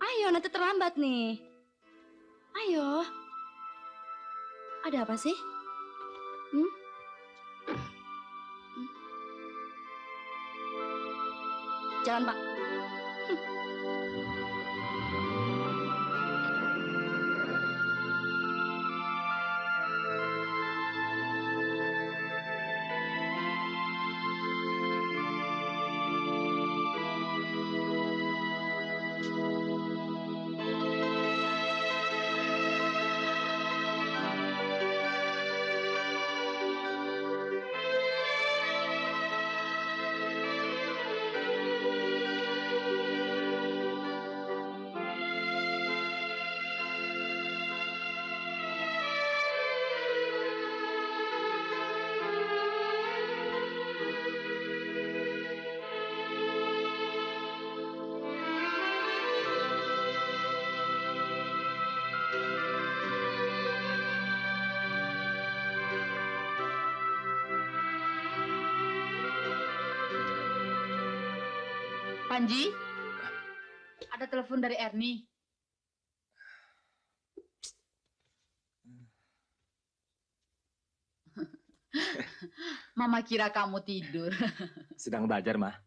[SPEAKER 11] Ayo, nanti terlambat nih. Ayo. Ada apa sih? Jalan, Pak.
[SPEAKER 8] Panji, ada telepon dari Ernie. Mama kira kamu tidur.
[SPEAKER 3] Sedang belajar, Ma.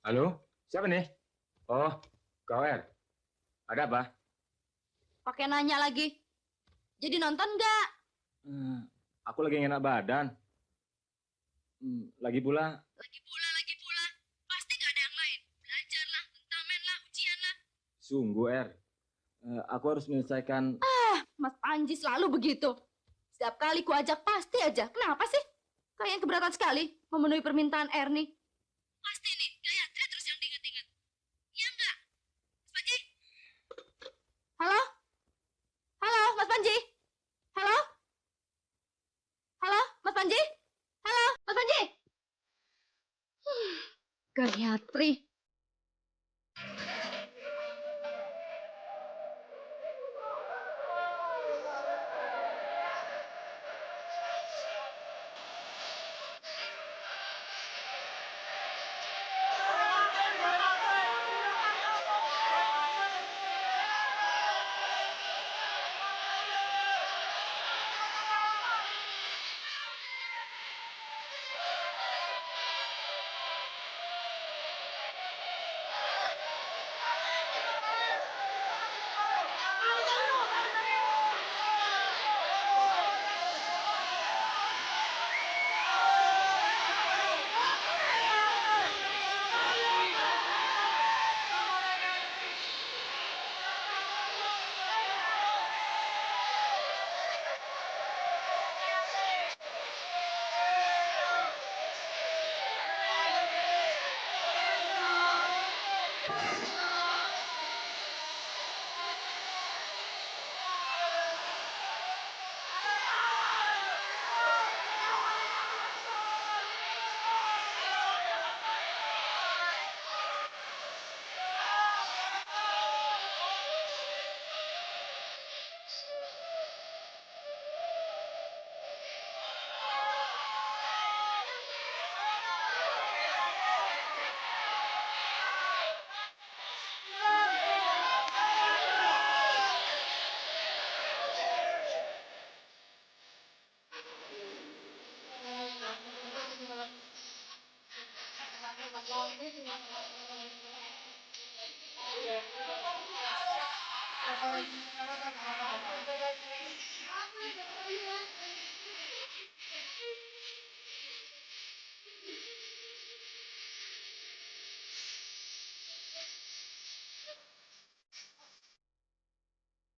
[SPEAKER 3] Halo, siapa nih? Oh, kau Er. Ada apa?
[SPEAKER 11] Pakai nanya lagi. Jadi nonton nggak?
[SPEAKER 3] Aku lagi nggak enak badan. Lagi pula.
[SPEAKER 11] Lagi pula. Pasti nggak ada yang lain. Belajarlah, entamenlah, ujianlah.
[SPEAKER 3] Sungguh, Er. Aku harus menyelesaikan.
[SPEAKER 11] Mas Panji selalu begitu. Setiap kali ku ajak pasti aja. Kenapa sih? Kalian keberatan sekali memenuhi permintaan Ernie. Pasti nih, Gayatri terus yang diinget-inget. Iya nggak? Mas Panji? Halo? Halo, Mas Panji? Halo? Halo, Mas Panji? Gayatri.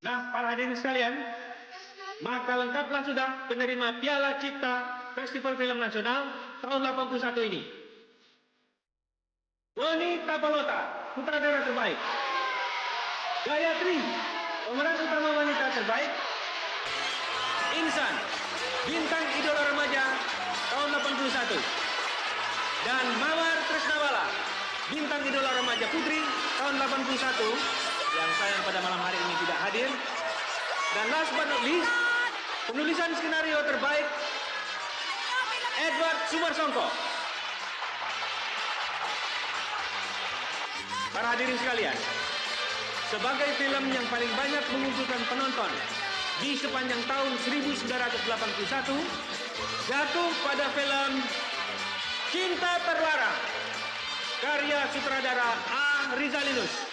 [SPEAKER 12] Nah, para hadirin sekalian, maka lengkaplah sudah penerima Piala Cipta Festival Film Nasional tahun 81 ini. Doni Tapalota, sutradara terbaik. Gayatri, pemeran utama wanita terbaik. Insan, bintang idola remaja tahun 81. Dan Mawar Tresnawala, bintang idola remaja putri tahun 81, yang sayang pada malam hari ini tidak hadir. Dan last but not least, penulisan skenario terbaik Edward Sumarsongko. Para hadirin sekalian, sebagai film yang paling banyak mengumpulkan penonton di sepanjang tahun 1981, jatuh pada film Cinta Terlarang, karya sutradara A. Rizalinus.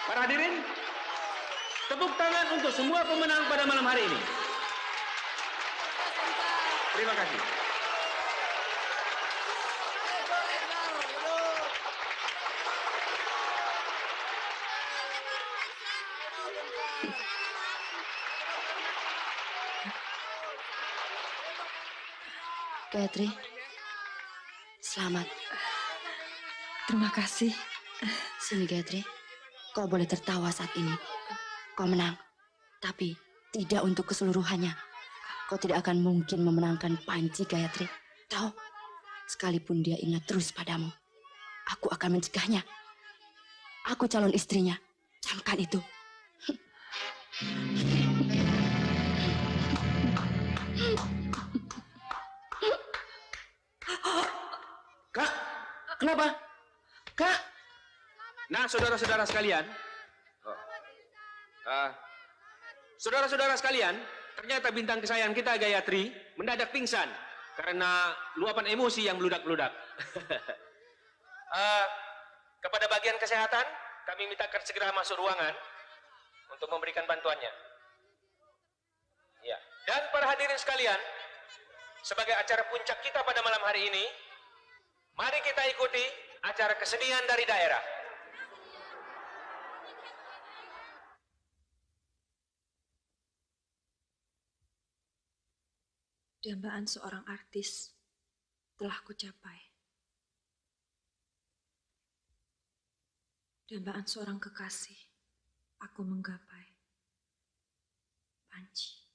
[SPEAKER 12] Para hadirin, tepuk tangan untuk semua pemenang pada malam hari ini. Terima kasih.
[SPEAKER 2] Gayatri, selamat. Terima kasih.
[SPEAKER 21] Sini Gayatri, kau boleh tertawa saat ini. Kau menang, tapi tidak untuk keseluruhannya. Kau tidak akan mungkin memenangkan Panji, Gayatri. Tahu, sekalipun dia ingat terus padamu, aku akan mencegahnya. Aku calon istrinya, camkan itu.
[SPEAKER 12] Kak, kenapa? Kak? Nah, saudara-saudara sekalian. Saudara-saudara sekalian, ternyata bintang kesayangan kita Gayatri mendadak pingsan karena luapan emosi yang meludak-ludak. Kepada bagian kesehatan, kami mintakan segera masuk ruangan untuk memberikan bantuannya. Ya. Dan para hadirin sekalian, sebagai acara puncak kita pada malam hari ini, mari kita ikuti acara kesenian dari daerah.
[SPEAKER 2] Dambaan seorang artis telah kucapai. Dambaan seorang kekasih aku menggapai. Panji.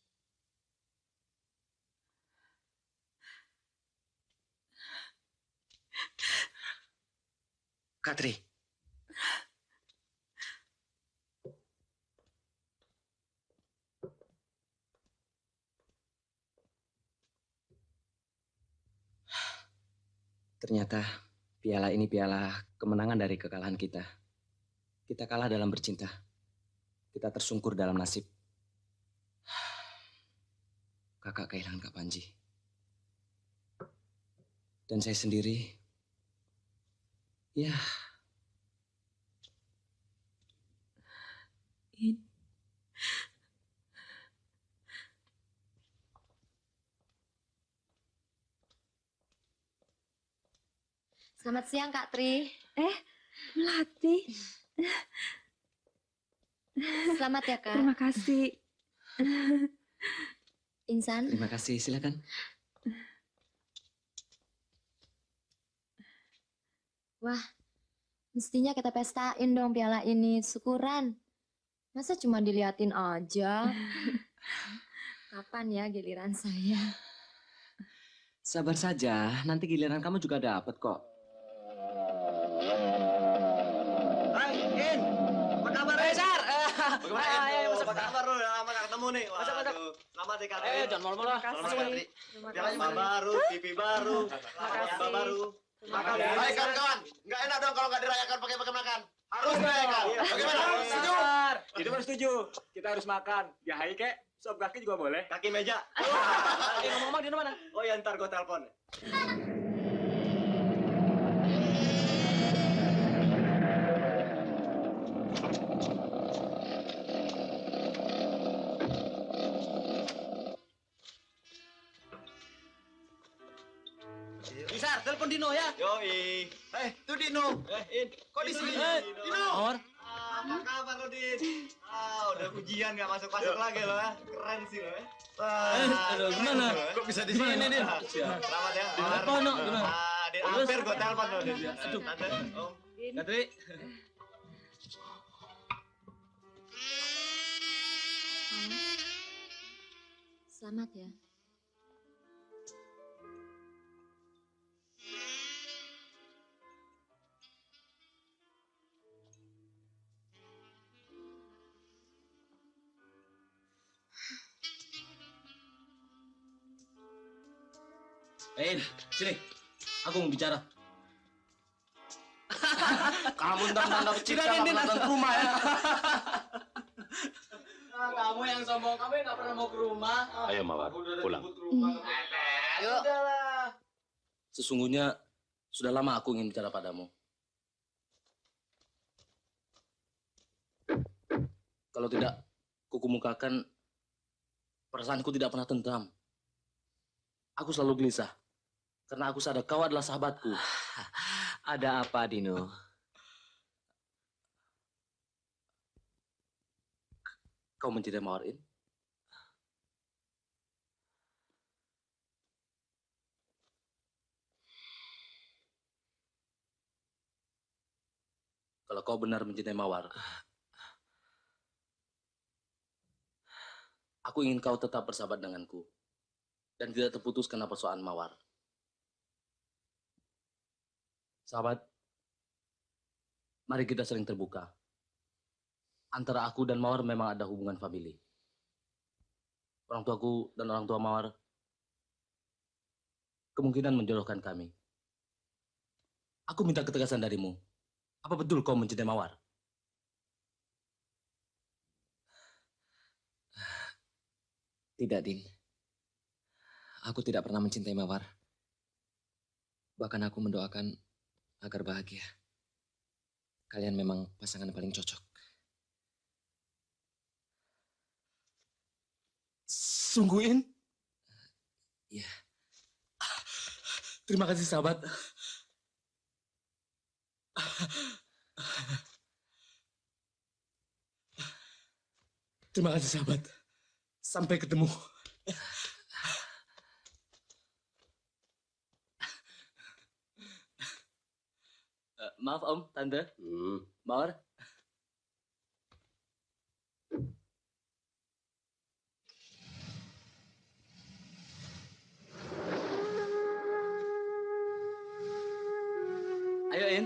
[SPEAKER 13] Kak Tri. Ternyata piala ini piala kemenangan dari kekalahan kita. Kita kalah dalam bercinta. Kita tersungkur dalam nasib. Kakak kehilangan Kak Panji. Dan saya sendiri, ya.
[SPEAKER 21] Selamat siang, Kak Tri.
[SPEAKER 2] Melati.
[SPEAKER 21] Selamat ya, Kak.
[SPEAKER 2] Terima kasih.
[SPEAKER 21] Insan.
[SPEAKER 13] Terima kasih, silakan.
[SPEAKER 21] Wah, mestinya kita pestain dong piala ini, syukuran. Masa cuma diliatin aja? Kapan ya giliran saya?
[SPEAKER 13] Sabar saja, nanti giliran kamu juga dapat kok.
[SPEAKER 15] Hai, In. Apa kabar,
[SPEAKER 13] Sar.
[SPEAKER 15] Bagaimana, In?
[SPEAKER 13] Ayo,
[SPEAKER 15] Apa kabar lu? Udah lama gak ketemu nih. Waduh, selamat ya, Kak Tri.
[SPEAKER 13] Jangan malu-malu.
[SPEAKER 15] Selamat, Kak Tri. Pialanya baru, TV baru, lomba baru. Baik, kawan-kawan. Nggak enak dong kalau nggak dirayakan pakai makan. Harus dirayakan. Bagaimana? Setuju?
[SPEAKER 3] Itu baru setuju. Kita harus makan. Ya hai kek, sop kaki juga boleh.
[SPEAKER 15] Kaki meja.
[SPEAKER 13] Ngomong-ngomong di mana?
[SPEAKER 15] Oh ya, ntar gue telepon.
[SPEAKER 10] Bisa, telepon Dino ya.
[SPEAKER 15] Yoi.
[SPEAKER 10] Itu Dino.
[SPEAKER 15] In.
[SPEAKER 10] Kok di sini?
[SPEAKER 15] Dino.
[SPEAKER 13] Mawar.
[SPEAKER 15] Apa kabar lo, Din? Udah ujian nggak masuk-masuk lagi lo ya. Keren sih lo ya.
[SPEAKER 10] Aduh, gimana? Kok bisa di sini, Din?
[SPEAKER 15] Selamat ya.
[SPEAKER 10] Apa, no? Gimana?
[SPEAKER 15] Din, hampir gue telepon lo, Din.
[SPEAKER 10] Aduh.
[SPEAKER 15] Tante, Om.
[SPEAKER 10] Kak Tri.
[SPEAKER 21] Selamat ya.
[SPEAKER 5] Sini. Aku mau bicara.
[SPEAKER 15] Kamu tanda pecinta nonton ke rumah ya.
[SPEAKER 13] Kamu yang sombong, kamu yang nggak pernah mau ke rumah.
[SPEAKER 19] Ayo Mawar, pulang.
[SPEAKER 15] Ayo.
[SPEAKER 5] Sesungguhnya sudah lama aku ingin bicara padamu. Kalau tidak, kukumukakan perasaanku tidak pernah tentram. Aku selalu gelisah. Karena aku sadar kau adalah sahabatku.
[SPEAKER 13] Ada apa, Dino?
[SPEAKER 5] Kau mencintai Mawar, In? Kalau kau benar mencintai Mawar, aku ingin kau tetap bersahabat denganku dan tidak terputus karena persoalan Mawar. Sahabat, mari kita sering terbuka. Antara aku dan Mawar memang ada hubungan famili. Orang tuaku dan orang tua Mawar kemungkinan menjodohkan kami. Aku minta ketegasan darimu. Apa betul kau mencintai Mawar?
[SPEAKER 13] Tidak, Din. Aku tidak pernah mencintai Mawar. Bahkan aku mendoakan agar bahagia. Kalian memang pasangan paling cocok.
[SPEAKER 5] Sungguhin?
[SPEAKER 13] Iya.
[SPEAKER 5] Terima kasih, sahabat. Terima kasih, sahabat. Sampai ketemu. Maaf, Om, Tante. Mawar. Ayo, In.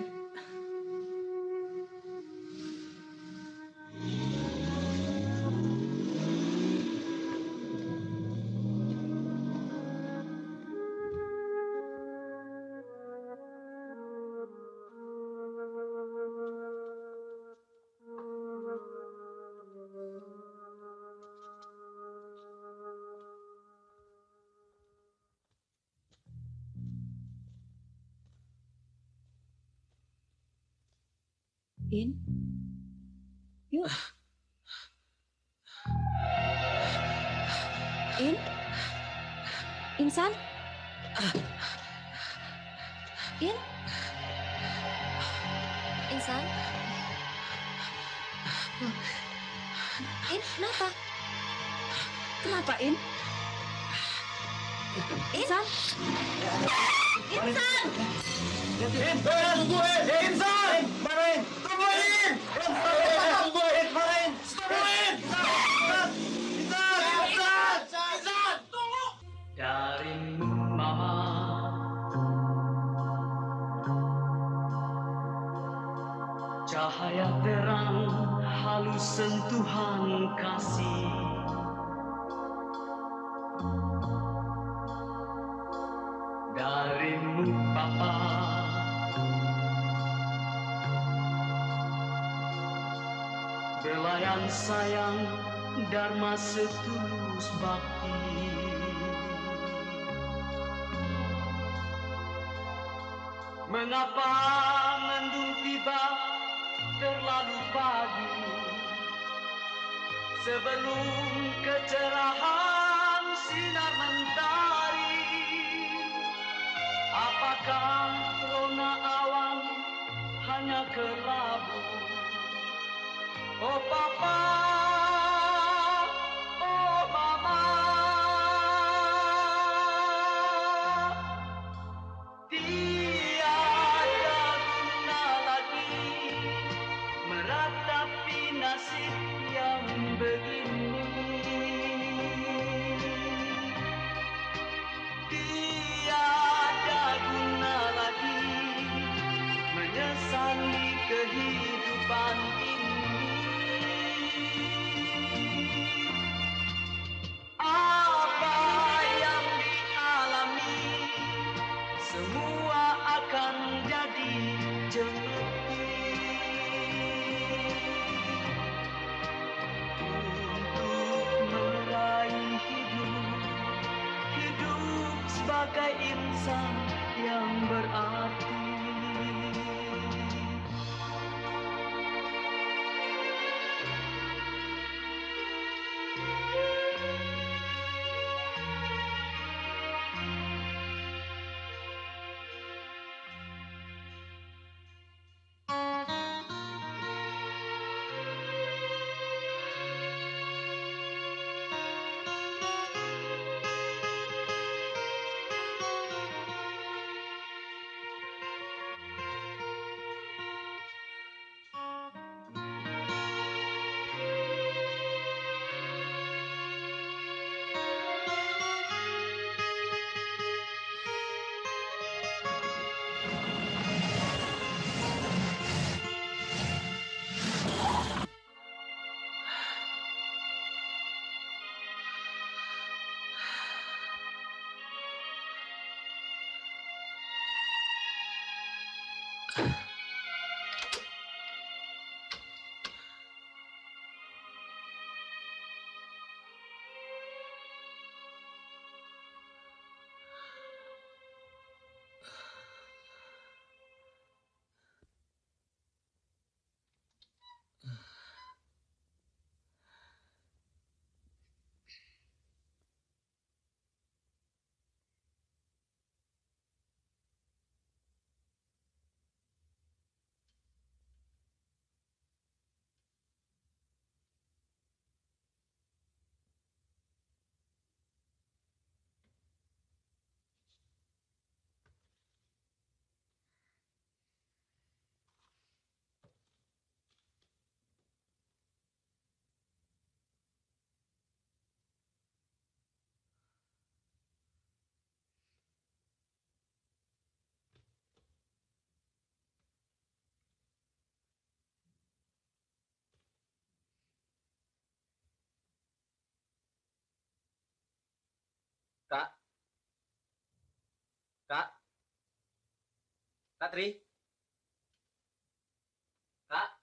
[SPEAKER 2] In? Yuk. In? Insan? In?
[SPEAKER 11] Insan? In, kenapa?
[SPEAKER 2] Kenapa, In? Insan?
[SPEAKER 11] Insan!
[SPEAKER 10] Tungguin! Insan! Marahin! Tungguin! Tungguin! Marahin! Tungguin! Insan! Insan! Tunggu!
[SPEAKER 7] Darimu mama, cahaya terang halus sentuhan kasih, darimu papa, belayan sayang dharma setulus bakti. Mengapa mendung tiba terlalu pagi, sebelum kecerahan sinar mentari? Apakah rona awan hanya kelabu? Oh papa, oh mama, tiada guna lagi meratapi nasib yang begini. Tiada guna lagi menyesali kehidupan ini. Apa yang dialami semua akan jadi jemati. Untuk meraih hidup sebagai insan yang berarti.
[SPEAKER 15] Kak? Kak? Kak Tri? Kak?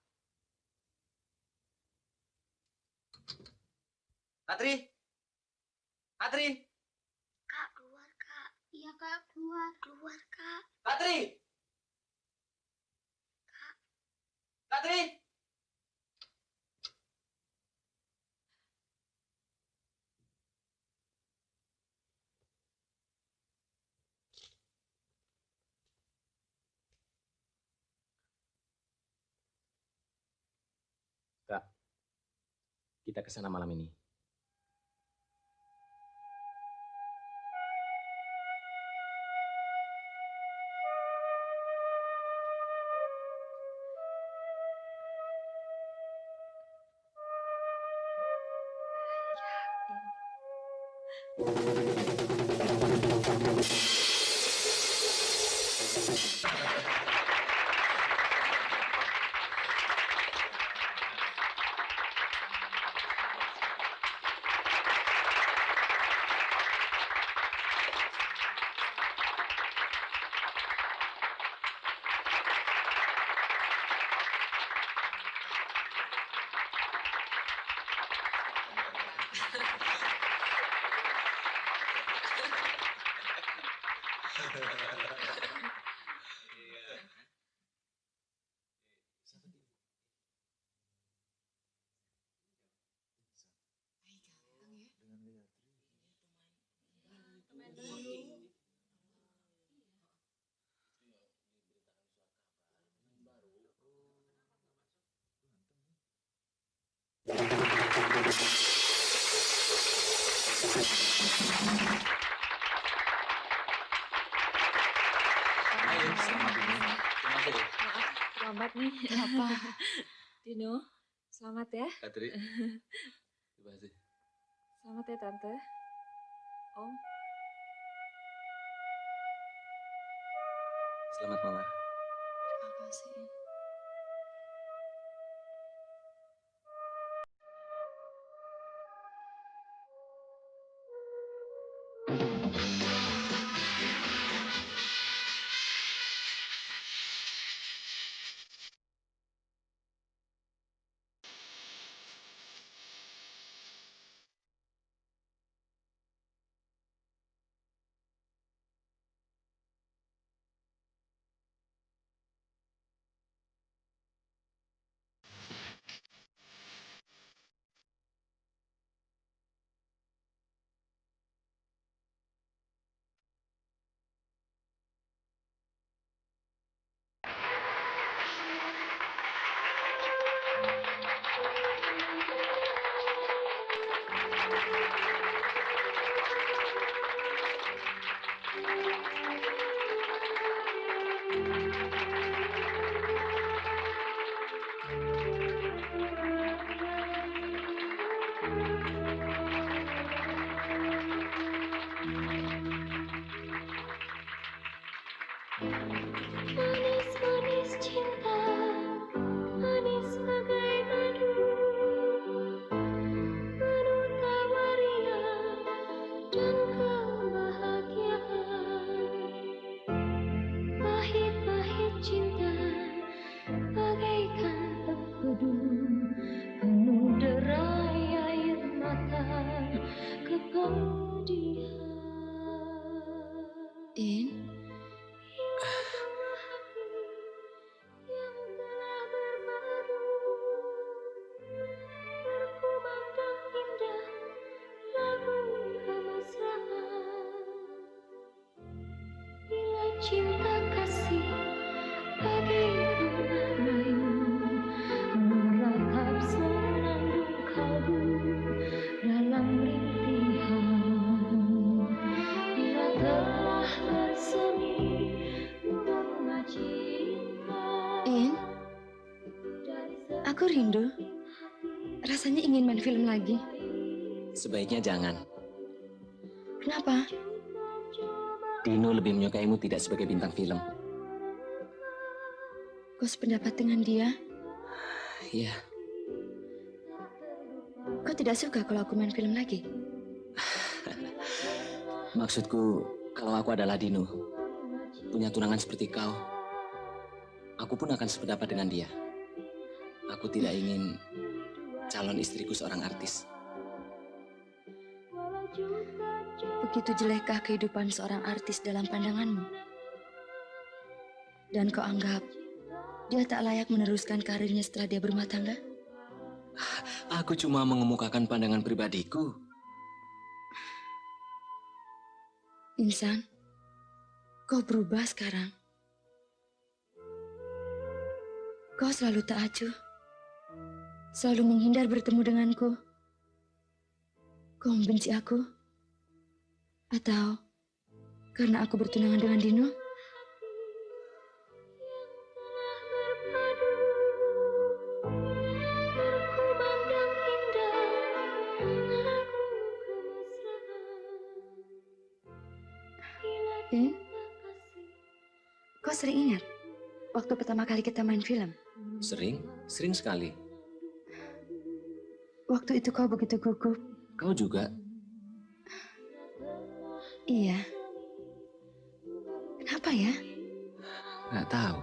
[SPEAKER 15] Kak Tri? Kak Tri?
[SPEAKER 4] Kak, keluar, Kak. Iya, Kak, keluar. Keluar, Kak.
[SPEAKER 15] Kak Tri? Kak Tri!
[SPEAKER 13] Kak, kita ke sana malam ini.
[SPEAKER 2] Selamat nih.
[SPEAKER 13] Kenapa?
[SPEAKER 2] Dino, selamat ya.
[SPEAKER 13] Kak Tri, terima kasih.
[SPEAKER 2] Selamat ya Tante. Om.
[SPEAKER 13] Selamat Mawar.
[SPEAKER 21] Terima kasih.
[SPEAKER 17] Manis-manis cinta, manis bagai madu, penuh tawarian dan kebahagiaan. Pahit-pahit cinta, bagaikan empedu, penuh derai air mata, kepedihan.
[SPEAKER 21] In,
[SPEAKER 17] Berkumandang indah lagu kemesraan. Bila cinta kasih bagai bunga layu meratap senandung kalbu dalam rintihan. Bila telah bersemi bunga cinta.
[SPEAKER 21] In, aku rindu. Rasanya ingin main film lagi.
[SPEAKER 13] Sebaiknya jangan.
[SPEAKER 21] Kenapa?
[SPEAKER 13] Dino lebih menyukaimu tidak sebagai bintang film.
[SPEAKER 21] Kau sependapat dengan dia?
[SPEAKER 13] Iya.
[SPEAKER 21] Kau tidak suka kalau aku main film lagi?
[SPEAKER 13] Maksudku, kalau aku adalah Dino, punya tunangan seperti kau, aku pun akan sependapat dengan dia. Aku tidak ingin calon istriku seorang artis.
[SPEAKER 21] Begitu jelekkah kehidupan seorang artis dalam pandanganmu? Dan kau anggap Dia tak layak meneruskan karirnya setelah dia berumah tangga?
[SPEAKER 13] Aku cuma mengemukakan pandangan pribadiku.
[SPEAKER 21] Insan, kau berubah sekarang. Kau selalu tak acuh. Selalu menghindar bertemu denganku. Kau membenci aku? Atau karena aku bertunangan dengan Dino? Kau sering ingat waktu pertama kali kita main film?
[SPEAKER 13] Sering sekali.
[SPEAKER 21] Waktu itu kau begitu gugup.
[SPEAKER 13] Kau juga?
[SPEAKER 21] Iya. Kenapa ya?
[SPEAKER 13] Nggak tahu.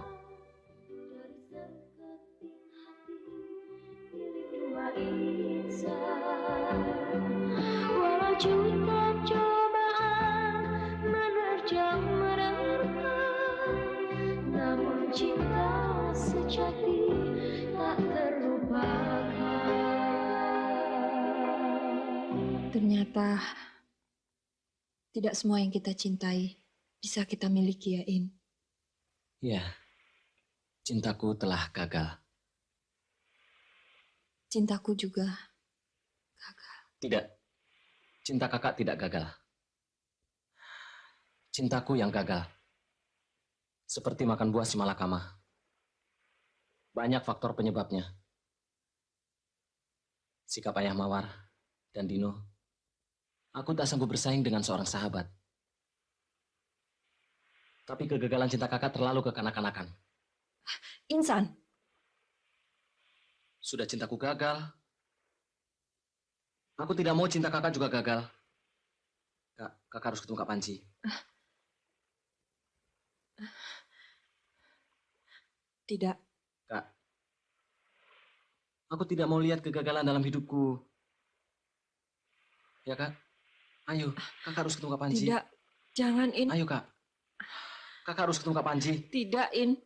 [SPEAKER 17] Walau juta cobaan menerjang mereka, namun cinta sejati tak terlupakan.
[SPEAKER 2] Ternyata tidak semua yang kita cintai bisa kita miliki, ya, In.
[SPEAKER 13] Ya, cintaku telah gagal.
[SPEAKER 2] Cintaku juga.
[SPEAKER 13] Tidak, cinta kakak tidak gagal. Cintaku yang gagal. Seperti makan buah si malakama. Banyak faktor penyebabnya. Sikap ayah Mawar dan Dino. Aku tak sanggup bersaing dengan seorang sahabat. Tapi kegagalan cinta kakak terlalu kekanak-kanakan.
[SPEAKER 2] Insan.
[SPEAKER 13] Sudah cintaku gagal. Aku tidak mau cinta kakak juga gagal. Kakak harus ketemu Kak Panji.
[SPEAKER 2] Tidak.
[SPEAKER 13] Kak, aku tidak mau lihat kegagalan dalam hidupku. Ya, Kak? Ayo, kakak harus ketemu Kak Panji.
[SPEAKER 2] Tidak, jangan, In.
[SPEAKER 13] Ayo, Kak. Kakak harus ketemu Kak Panji.
[SPEAKER 2] Tidak, In.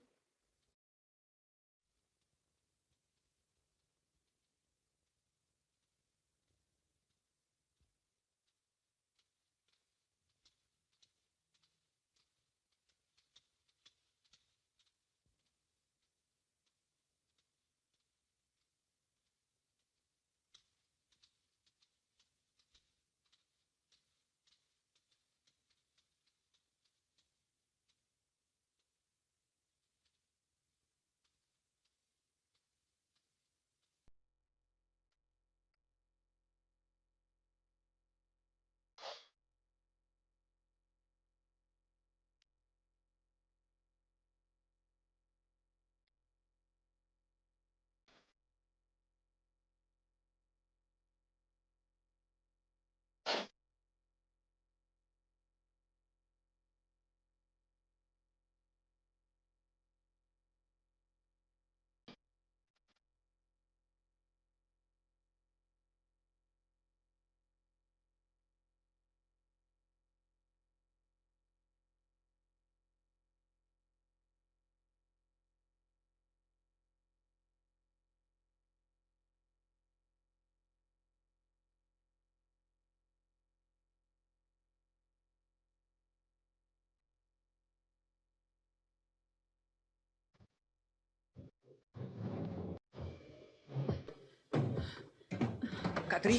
[SPEAKER 13] Kak Tri,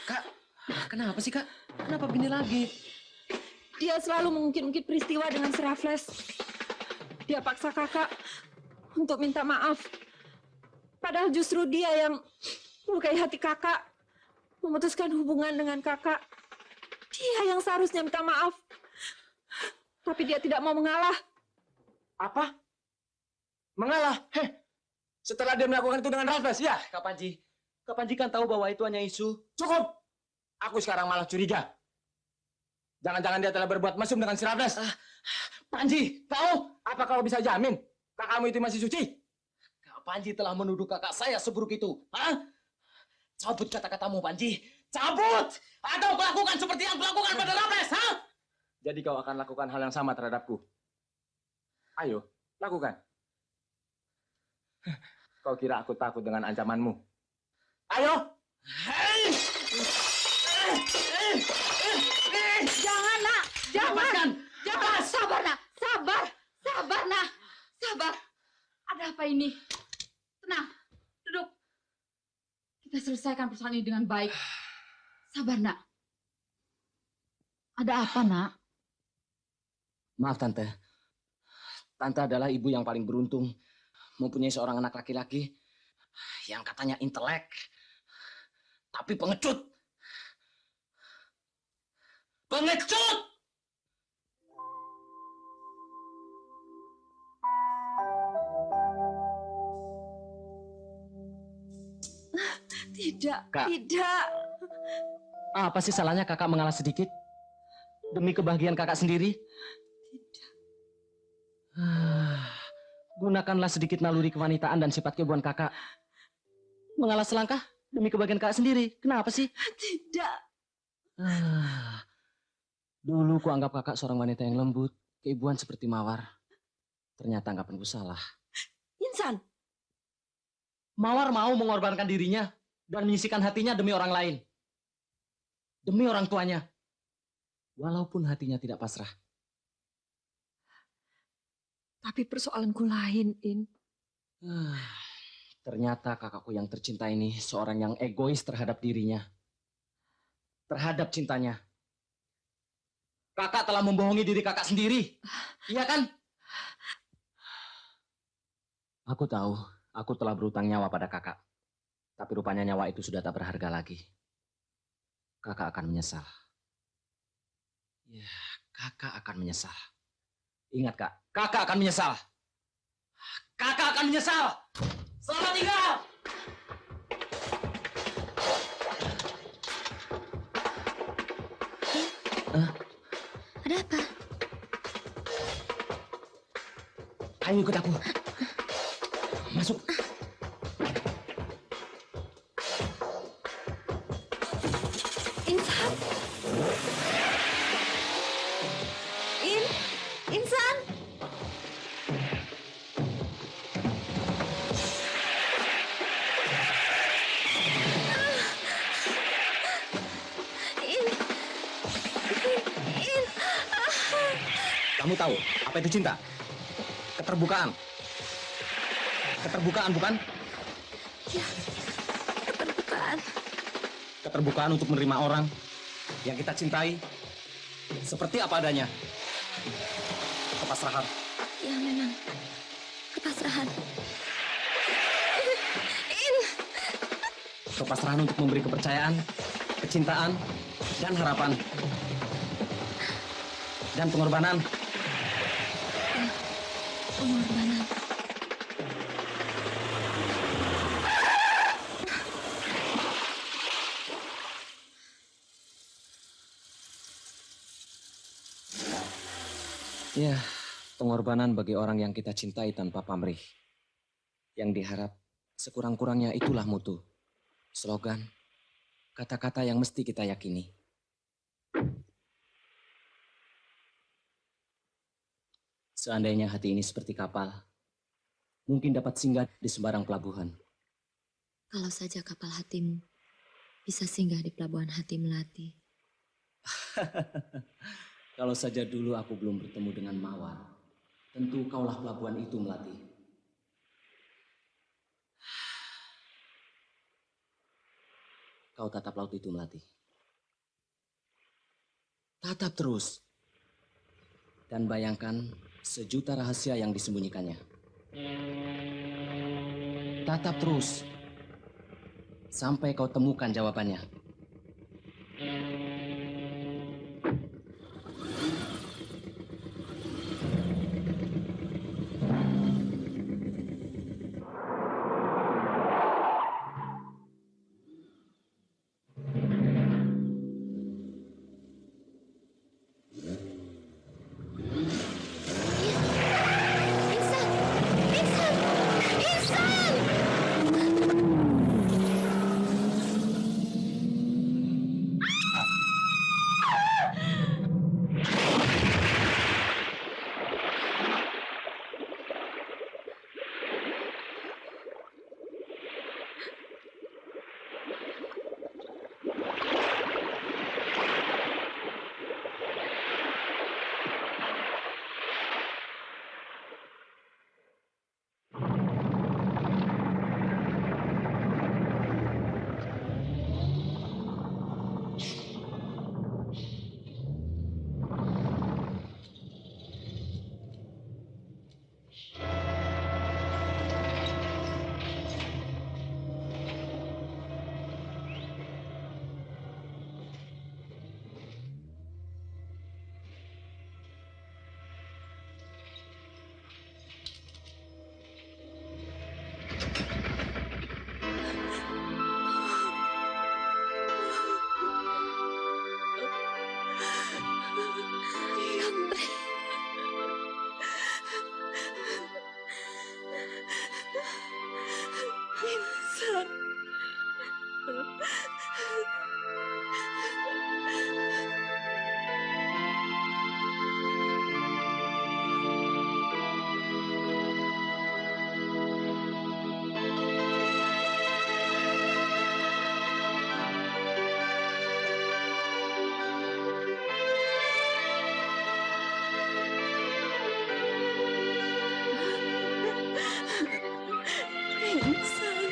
[SPEAKER 13] Kak, kenapa sih, Kak? Kenapa begini lagi?
[SPEAKER 2] Dia selalu mengungkit-ungkit peristiwa dengan si Raffles. Dia paksa kakak untuk minta maaf. Padahal justru dia yang melukai hati kakak, memutuskan hubungan dengan kakak. Dia yang seharusnya minta maaf. Tapi dia tidak mau mengalah.
[SPEAKER 12] Apa? Mengalah? Setelah dia melakukan itu dengan Raffles, ya, Kak Panji? Kak Panji kan tahu bahwa itu hanya isu. Cukup! Aku sekarang malah curiga. Jangan-jangan dia telah berbuat mesum dengan si Raffles. Panji, tahu? Apa kau bisa jamin kakakmu itu masih suci?
[SPEAKER 13] Kak Panji telah menuduh kakak saya seburuk itu. Hah? Cabut kata-katamu, Panji. Cabut! Atau lakukan seperti yang kulakukan pada Raffles, ha?
[SPEAKER 12] Jadi kau akan lakukan hal yang sama terhadapku. Ayo, lakukan.
[SPEAKER 13] Kau kira aku takut dengan ancamanmu? Ayo!
[SPEAKER 11] Jangan, nak. Jangan. Jangan. Sabar, nak. Sabar. Sabar, nak. Sabar. Ada apa ini? Tenang. Duduk. Kita selesaikan persoalan ini dengan baik. Sabar, nak. Ada apa, nak?
[SPEAKER 13] Maaf, Tante. Tante adalah ibu yang paling beruntung mempunyai seorang anak laki-laki yang katanya intelek, tapi pengecut. Pengecut!
[SPEAKER 11] Tidak,
[SPEAKER 13] Kak.
[SPEAKER 11] tidak.
[SPEAKER 13] Apa sih salahnya kakak mengalah sedikit? Demi kebahagiaan kakak sendiri? Gunakanlah sedikit naluri kewanitaan dan sifat keibuan kakak. Mengalah selangkah demi kebahagiaan kakak sendiri. Kenapa sih?
[SPEAKER 11] Tidak.
[SPEAKER 13] Dulu ku anggap kakak seorang wanita yang lembut, keibuan seperti Mawar. Ternyata anggapanku salah.
[SPEAKER 11] Insan.
[SPEAKER 13] Mawar mau mengorbankan dirinya dan menyisikan hatinya demi orang lain. Demi orang tuanya. Walaupun hatinya tidak pasrah.
[SPEAKER 2] Tapi persoalanku lain, In.
[SPEAKER 13] Ternyata kakakku yang tercinta ini seorang yang egois terhadap dirinya. Terhadap cintanya. Kakak telah membohongi diri kakak sendiri. Iya kan? Aku tahu, aku telah berutang nyawa pada kakak. Tapi rupanya nyawa itu sudah tak berharga lagi. Kakak akan menyesal. Ya, kakak akan menyesal. Ingat, Kak, kakak akan menyesal. Kakak akan menyesal. Selamat tinggal.
[SPEAKER 21] Ada apa?
[SPEAKER 13] Ayo ikut aku. Masuk.
[SPEAKER 11] Insan. Insan.
[SPEAKER 13] Kamu tahu apa itu cinta? Keterbukaan. Keterbukaan, bukan?
[SPEAKER 11] Ya, keterbukaan.
[SPEAKER 13] Keterbukaan untuk menerima orang yang kita cintai seperti apa adanya. Kepasrahan.
[SPEAKER 11] Ya, memang. Kepasrahan.
[SPEAKER 13] Kepasrahan untuk memberi kepercayaan, kecintaan, dan harapan. Dan pengorbanan.
[SPEAKER 11] Pengorbanan.
[SPEAKER 13] Ya, pengorbanan bagi orang yang kita cintai tanpa pamrih. Yang diharap sekurang-kurangnya itulah mutu. Slogan, kata-kata yang mesti kita yakini. Seandainya hati ini seperti kapal, mungkin dapat singgah di sembarang pelabuhan.
[SPEAKER 21] Kalau saja kapal hatimu bisa singgah di pelabuhan hati Melati.
[SPEAKER 13] Kalau saja dulu aku belum bertemu dengan Mawar, tentu kaulah pelabuhan itu, Melati. Kau tatap laut itu, Melati. Tatap terus. Dan bayangkan sejuta rahasia yang disembunyikannya. Tatap terus. Sampai kau temukan jawabannya.
[SPEAKER 2] Insan. Insan.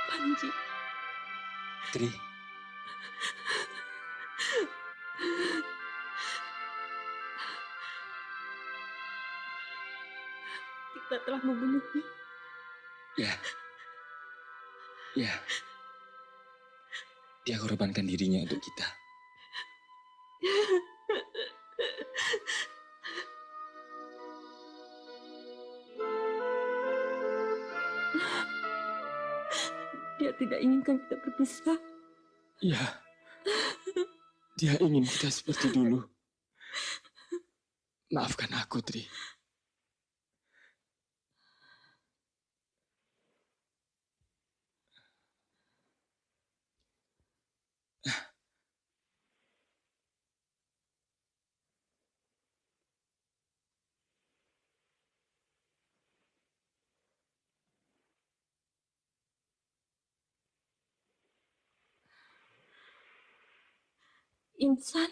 [SPEAKER 2] Panji.
[SPEAKER 13] Tri,
[SPEAKER 2] Kita telah membunuhnya.
[SPEAKER 13] ya. Dia korbankan dirinya untuk kita.
[SPEAKER 2] Dia tidak inginkan kita berpisah.
[SPEAKER 13] Ya, dia ingin kita seperti dulu. Maafkan aku, Tri.
[SPEAKER 2] Insan.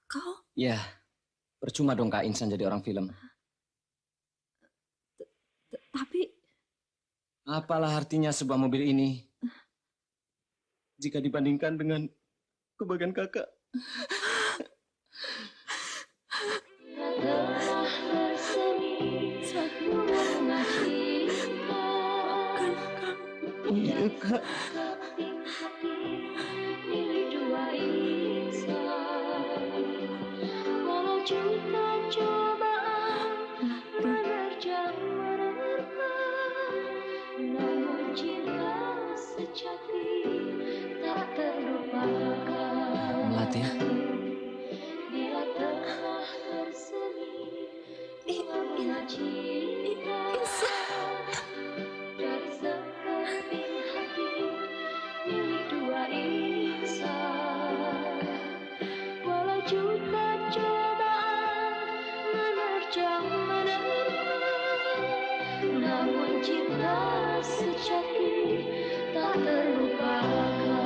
[SPEAKER 2] Kau?
[SPEAKER 13] Ya, percuma dong Kak Insan jadi orang film.
[SPEAKER 2] Tapi
[SPEAKER 13] Apalah artinya sebuah mobil ini jika dibandingkan dengan kebahagiaan kakak? Iya, Kak.
[SPEAKER 17] Walau juta cobaan menerjang menerpa, namun cinta sejati tak terlupakan.
[SPEAKER 13] Melati.
[SPEAKER 17] Bila telah bersemi bunga cinta dari sekeping hati milik dua insan. Walau juta cobaan menerjang menerpa, namun cinta sejati tak terlupakan.